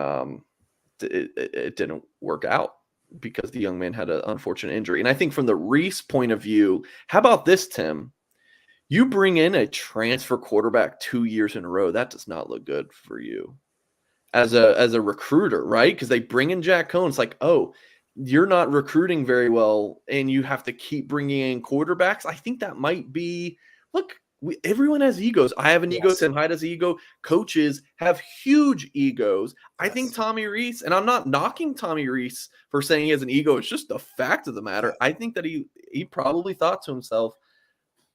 it didn't work out because the young man had an unfortunate injury. And I think from the Reese point of view, how about this, Tim? You bring in a transfer quarterback 2 years in a row. That does not look good for you as a recruiter, right? Because they bring in Jack Cohn. It's like, oh, you're not recruiting very well, and you have to keep bringing in quarterbacks. I think that might be, look, everyone has egos. I have an ego. Tim Hyde has an ego. Coaches have huge egos. I think Tommy Reese, and I'm not knocking Tommy Reese for saying he has an ego. It's just the fact of the matter. I think that he probably thought to himself,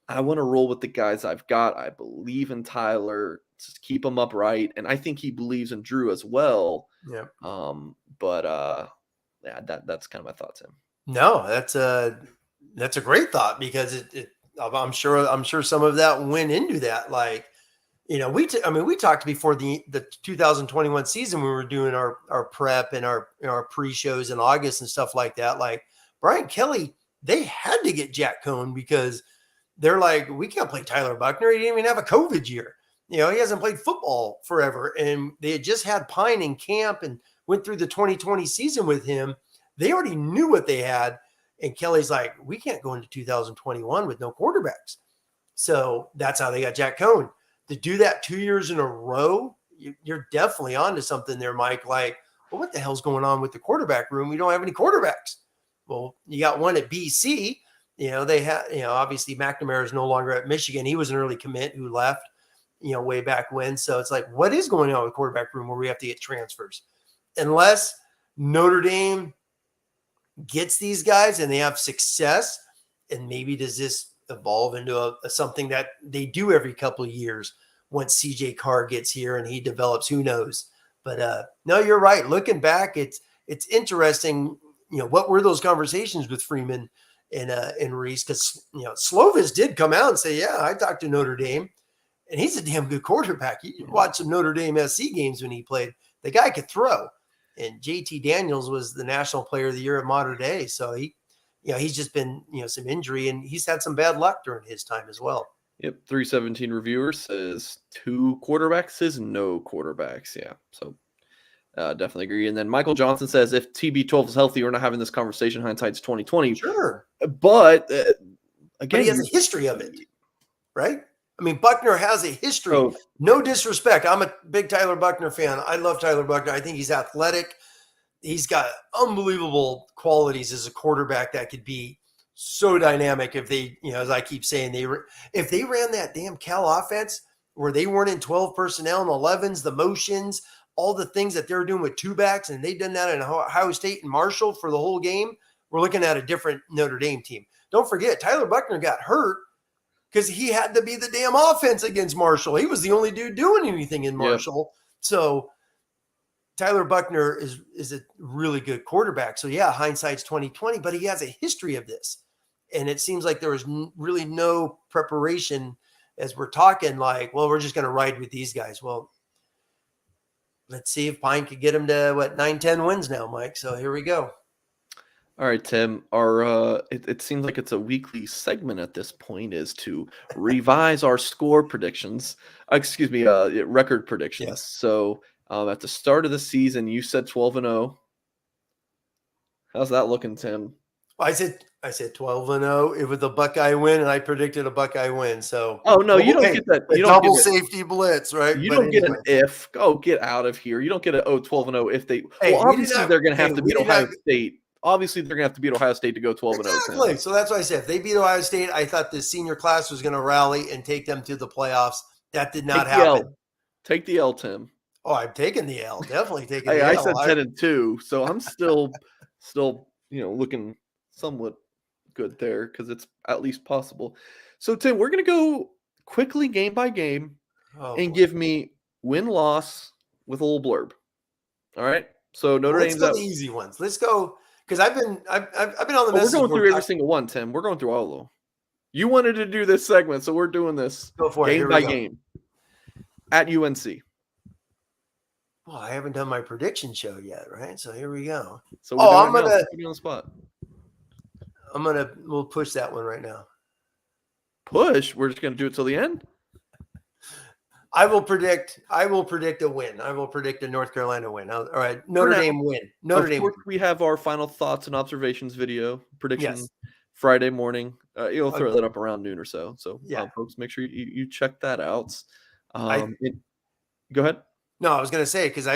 I want to roll with the guys I've got. I believe in Tyler. Just keep him upright. And I think he believes in Drew as well. Yeah. Yeah, that's kind of my thoughts, Tim. No, that's a great thought, because I'm sure some of that went into that. Like, we talked before the 2021 season, we were doing our prep and our pre-shows in August and stuff like that. Like, Brian Kelly, they had to get Jack Cohn because they're like, we can't play Tyler Buckner. He didn't even have a COVID year. He hasn't played football forever. And they had just had Pine in camp and went through the 2020 season with him. They already knew what they had. And Kelly's like, we can't go into 2021 with no quarterbacks. So that's how they got Jack Cohn. To do that 2 years in a row, you're definitely onto something there, Mike. Like, well, what the hell's going on with the quarterback room? We don't have any quarterbacks. Well, you got one at BC. They have, obviously McNamara is no longer at Michigan. He was an early commit who left, way back when. So it's like, what is going on with the quarterback room where we have to get transfers? Unless Notre Dame gets these guys and they have success, and maybe does this evolve into something that they do every couple of years once CJ Carr gets here and he develops, who knows? But no, you're right. Looking back, it's interesting. What were those conversations with Freeman and Reese? Because Slovis did come out and say, yeah, I talked to Notre Dame, and he's a damn good quarterback. You watch some Notre Dame SC games when he played. The guy could throw. And JT Daniels was the National Player of the Year at Mater Dei. So he's just been, some injury, and he's had some bad luck during his time as well. Yep. 317 reviewer says 2 quarterbacks says no quarterbacks. Yeah. So definitely agree. And then Michael Johnson says, if TB12 is healthy, we're not having this conversation. Hindsight's 2020. Sure. But again, he has a history of it, right? I mean, Buckner has a history. Oh. No disrespect. I'm a big Tyler Buckner fan. I love Tyler Buckner. I think he's athletic. He's got unbelievable qualities as a quarterback that could be so dynamic if they, as I keep saying, if they ran that damn Cal offense where they weren't in 12 personnel and 11s, the motions, all the things that they're doing with 2 backs, and they've done that in Ohio State and Marshall for the whole game, we're looking at a different Notre Dame team. Don't forget, Tyler Buckner got hurt because he had to be the damn offense against Marshall. He was the only dude doing anything in Marshall. Yep. So Tyler Buckner is a really good quarterback. So yeah, hindsight's 2020, but he has a history of this. And it seems like there was really no preparation as we're talking like, well, we're just going to ride with these guys. Well, let's see if Pine could get him to 9-10 wins now, Mike. So here we go. All right, Tim. Our it seems like it's a weekly segment at this point is to revise our score predictions. Excuse me, record predictions. Yes. So at the start of the season, you said 12-0. How's that looking, Tim? Well, I said 12-0. It was a Buckeye win, and I predicted a Buckeye win. So, Oh no, you don't hey, get that. the You don't double get it. safety blitz, right? You But don't get an anyway, if. Oh, get out of here. You don't get a 12-0 if they. hey, Well, we did obviously not. they're going to have Hey, to we beat did Ohio not. State. Obviously they're going to have to beat Ohio State to go 12-0. Exactly. So that's why I said if they beat Ohio State, I thought the senior class was going to rally and take them to the playoffs. That did not Take the happen. L. Take the L, Tim. Oh, I'm taking the L. Definitely taking Hey, the I L. said 10-2, so I'm still looking somewhat good there because it's at least possible. So Tim, we're going to go quickly game by game and boy. give me win-loss with a little blurb. All right. So Notre Let's Dame's go up. the easy ones. Let's go because I've been on the We're message going board. through every single one, Tim. We're going through all of them. You wanted to do this segment, so we're doing this Go for it. game Here by we go. game at UNC. Well, I haven't done my prediction show yet, right? So here we go. So we're I'm doing it now. gonna Put you on the spot. we'll push that one right now. Push. We're just gonna do it till the end. I will predict a win. I will predict a North Carolina win. All right, Notre Dame win. Notre Dame. Of course, we have our final thoughts and observations video prediction Yes. Friday morning. You'll throw that up around noon or so. So, Yeah. folks, make sure you check that out. I- Go ahead. No, I was going to say because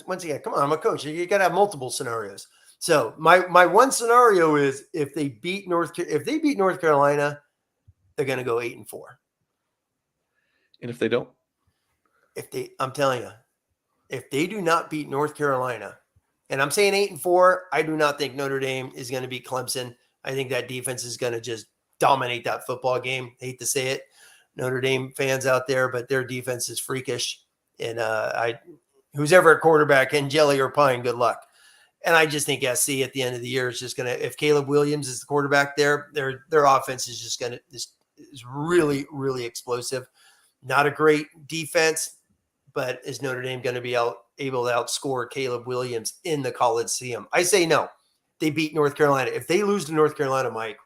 once again, come on, I'm a coach. You got to have multiple scenarios. So my one scenario is if they beat North Carolina, they're going to go 8-4. And if they don't, I'm telling you, if they do not beat North Carolina, and I'm saying 8-4, I do not think Notre Dame is going to beat Clemson. I think that defense is going to just dominate that football game. I hate to say it, Notre Dame fans out there, but their defense is freakish. And who's ever at quarterback, Angeli or Pine, good luck. And I just think SC at the end of the year is just going to, if Caleb Williams is the quarterback there, their offense is just going to is really, really explosive. Not a great defense, but is Notre Dame going to be able to outscore Caleb Williams in the Coliseum? I say no. They beat North Carolina. If they lose to North Carolina, Mike,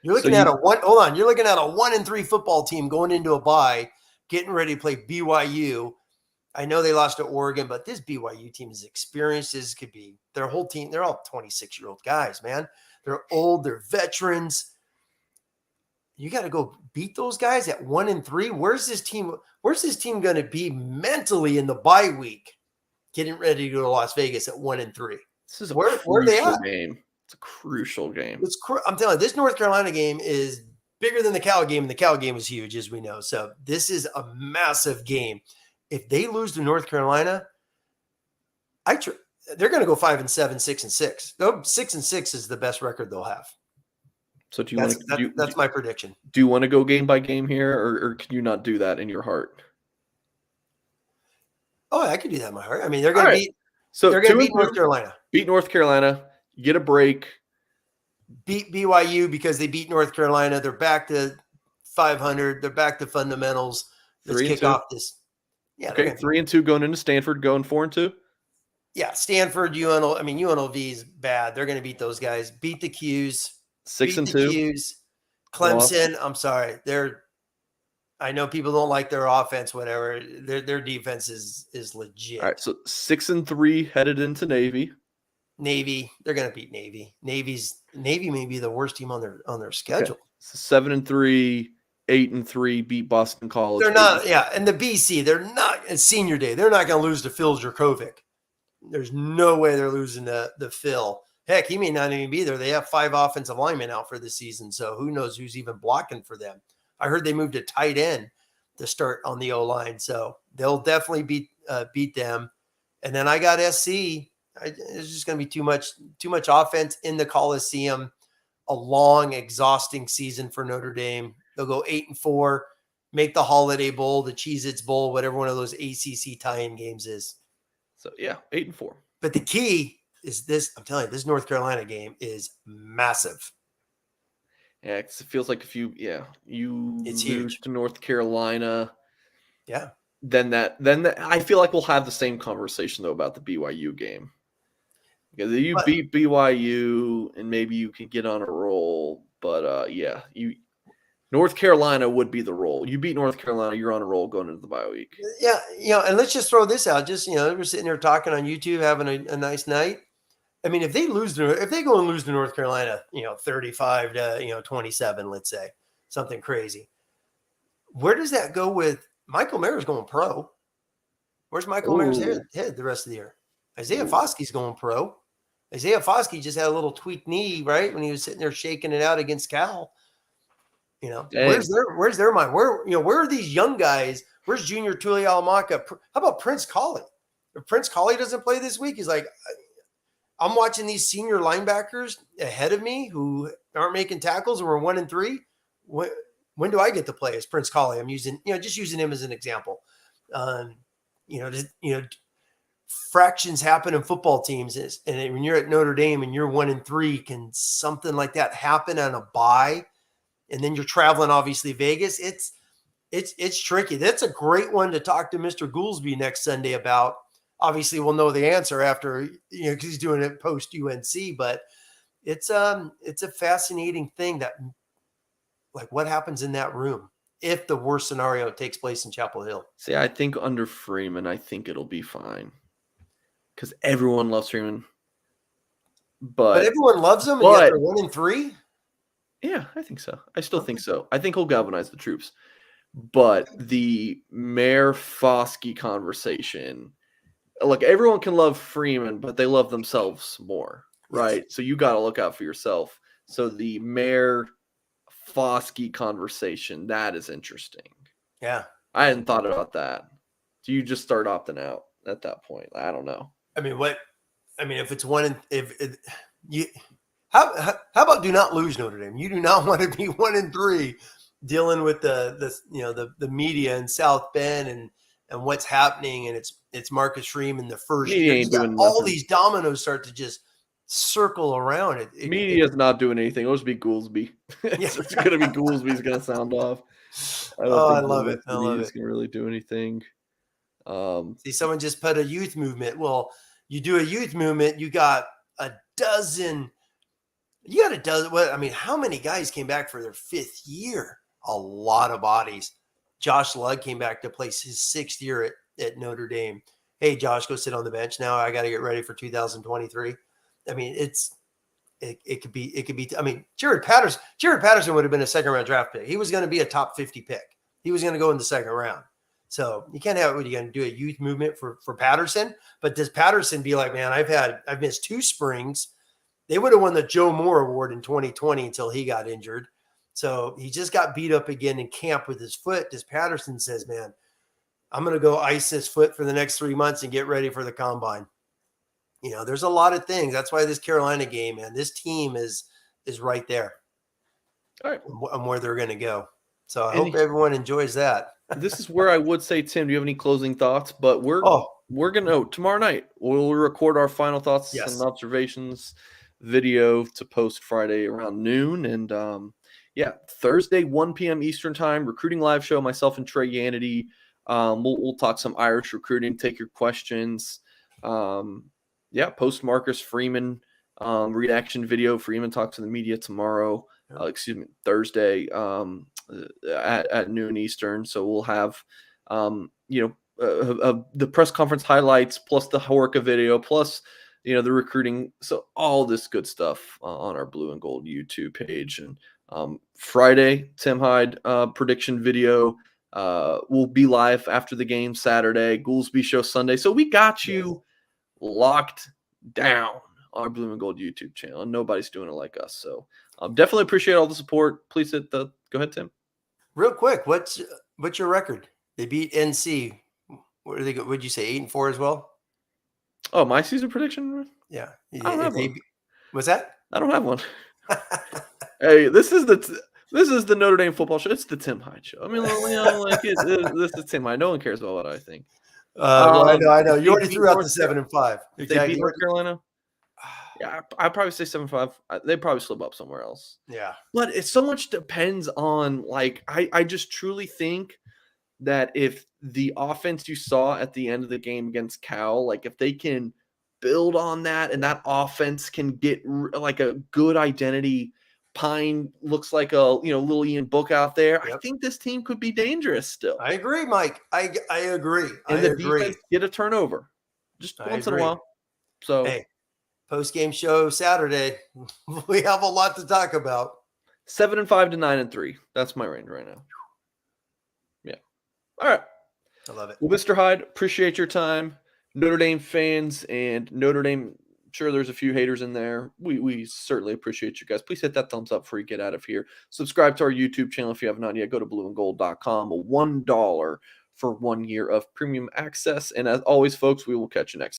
you're looking at a 1-3 football team going into a bye, getting ready to play BYU. I know they lost to Oregon, but this BYU team is experienced. This could be their whole team. They're all 26-year-old guys, man. They're old. They're veterans. You got to go beat those guys at 1-3. Where's this team going to be mentally in the bye week, getting ready to go to Las Vegas at 1-3? This is where are they at? Game. It's a crucial game. I'm telling you, this North Carolina game is bigger than the Cal game, and the Cal game was huge, as we know. So this is a massive game. If they lose to North Carolina, they're going to go 5-7, 6-6. 6-6 is the best record they'll have. So that's my prediction. Do you want to go game by game here, or can you not do that in your heart? Oh, I can do that in my heart. I mean, they're going to beat. So they're going to beat North Carolina. Beat North Carolina. Get a break. Beat BYU because they beat North Carolina. They're back to 500. They're back to fundamentals. Let's kick off this. Yeah. Okay. 3-2 going into Stanford. Going 4-2. Yeah, Stanford, UNL. I mean, UNLV is bad. They're going to beat those guys. Beat the Qs. 6-2. Clemson. I'm sorry. I know people don't like their offense, whatever. Their defense is legit. All right. So 6-3 headed into Navy. Navy. They're going to beat Navy. Navy may be the worst team on their schedule. Okay. So 7-3, 8-3 beat Boston College. They're not. Yeah, and the BC. They're not. It's senior day. They're not going to lose to Phil Jurkovic. There's no way they're losing to Phil. Heck, he may not even be there. They have 5 offensive linemen out for the season, so who knows who's even blocking for them. I heard they moved a tight end to start on the O-line, so they'll definitely beat them. And then I got SC. It's just going to be too much offense in the Coliseum. A long, exhausting season for Notre Dame. They'll go 8-4, make the Holiday Bowl, the Cheez-Its Bowl, whatever one of those ACC tie-in games is. So yeah, 8-4. But the key is this. I'm telling you, this North Carolina game is massive. Yeah, it feels like if you it's lose huge to North Carolina, yeah, then I feel like we'll have the same conversation though about the BYU game. Because you beat BYU, and maybe you can get on a roll. But North Carolina would be the roll. You beat North Carolina, you're on a roll going into the bye week. Yeah, and let's just throw this out. Just we're sitting there talking on YouTube, having a nice night. I mean, if they go and lose to North Carolina, 35 to 27, let's say something crazy. Where does that go with Michael Mayer's going pro? Where's Michael Mayer's head the rest of the year? Isaiah Foskey's going pro. Isaiah Foskey just had a little tweaked knee, right, when he was sitting there shaking it out against Cal. Where's their mind? Where are these young guys? Where's Junior Tuialamaka? How about Prince Colley? If Prince Colley doesn't play this week, he's like, I'm watching these senior linebackers ahead of me who aren't making tackles and we're 1-3. When do I get to play as Prince Colley? I'm using, just using him as an example. Fractions happen in football teams, and when you're at Notre Dame and you're 1-3, can something like that happen on a bye? And then you're traveling, obviously, Vegas. It's tricky. That's a great one to talk to Mr. Goolsby next Sunday about. Obviously, we'll know the answer after, because he's doing it post UNC. But it's a fascinating thing that, like, what happens in that room if the worst scenario takes place in Chapel Hill? See, I think under Freeman, I think it'll be fine because everyone loves Freeman. But everyone loves him, and yet they're 1-3. Yeah, I think so. I still think so. I think he'll galvanize the troops. But the Mayor Foskey conversation, look, everyone can love Freeman, but they love themselves more, right? Yes. So you got to look out for yourself. So the Mayor Foskey conversation, that is interesting. Yeah. I hadn't thought about that. Do you just start opting out at that point? I don't know. If it's how about do not lose Notre Dame? You do not want to be 1-3 dealing with the media in South Bend and what's happening, and it's Marcus Freeman the first year. All these dominoes start to just circle around it. Media's not doing anything. It'll just be Goolsby. It's going to be Goolsby's going to sound off. I love it. I love it. He's going to really do anything. See, someone just put a youth movement. Well, you do a youth movement, you got a dozen. How many guys came back for their 5th year? A lot of bodies. Josh Lugg came back to play his 6th year at Notre Dame. Hey, Josh, go sit on the bench now. I got to get ready for 2023. It could be. Jared Patterson would have been a 2nd-round draft pick. He was going to be a top 50 pick. He was going to go in the 2nd round. So you can't have, what are you going to do, a youth movement for Patterson? But does Patterson be like, man, I've missed 2 springs. They would have won the Joe Moore Award in 2020 until he got injured. So he just got beat up again in camp with his foot. Does Patterson says, man, I'm going to go ice this foot for the next 3 months and get ready for the combine. There's a lot of things. That's why this Carolina game, man, this team is right there. All right. On where they're going to go. So I hope everyone enjoys that. This is where I would say, Tim, do you have any closing thoughts? But we're going to, tomorrow night, we'll record our final thoughts and observations video to post Friday around noon. And Thursday, 1 p.m. Eastern time, recruiting live show, myself and Trey Yannity. We'll talk some Irish recruiting, take your questions. Post Marcus Freeman reaction video. Freeman talks to the media tomorrow. Thursday at noon Eastern. So we'll have the press conference highlights plus the Horka video plus the recruiting. So all this good stuff on our Blue and Gold YouTube page. And Friday, Tim Hyde prediction video will be live after the game Saturday. Goolsby show Sunday. So we got you locked down on our Blue and Gold YouTube channel, and nobody's doing it like us. So definitely appreciate all the support. Please go ahead, Tim. Real quick, what's your record? They beat NC. What do they go? Would you say 8-4 as well? Oh, my season prediction? Yeah. I don't have one. What's that? I don't have one. Hey, this is the Notre Dame football show. It's the Tim Hyde show. This is Tim Hyde. No one cares about what I think. I know. You already threw out the 7-5. Exactly. They beat North Carolina. Yeah, I'd probably say 7-5. They probably slip up somewhere else. Yeah. But it so much depends on, I just truly think that if the offense you saw at the end of the game against Cal, if they can build on that and that offense can get like a good identity. Pine looks like a little Ian Book out there. Yep. I think this team could be dangerous still. I agree, Mike. I agree. And the defense get a turnover just once in a while. So hey, post-game show Saturday, we have a lot to talk about. 7-5 to 9-3. That's my range right now. Yeah. All right. I love it. Well, Mr. Hyde, appreciate your time. Notre Dame fans and Notre Dame, sure there's a few haters in there. We certainly appreciate you guys. Please hit that thumbs up before you get out of here. Subscribe to our YouTube channel if you have not yet. Go to blueandgold.com. $1 for 1 year of premium access. And as always, folks, we will catch you next time.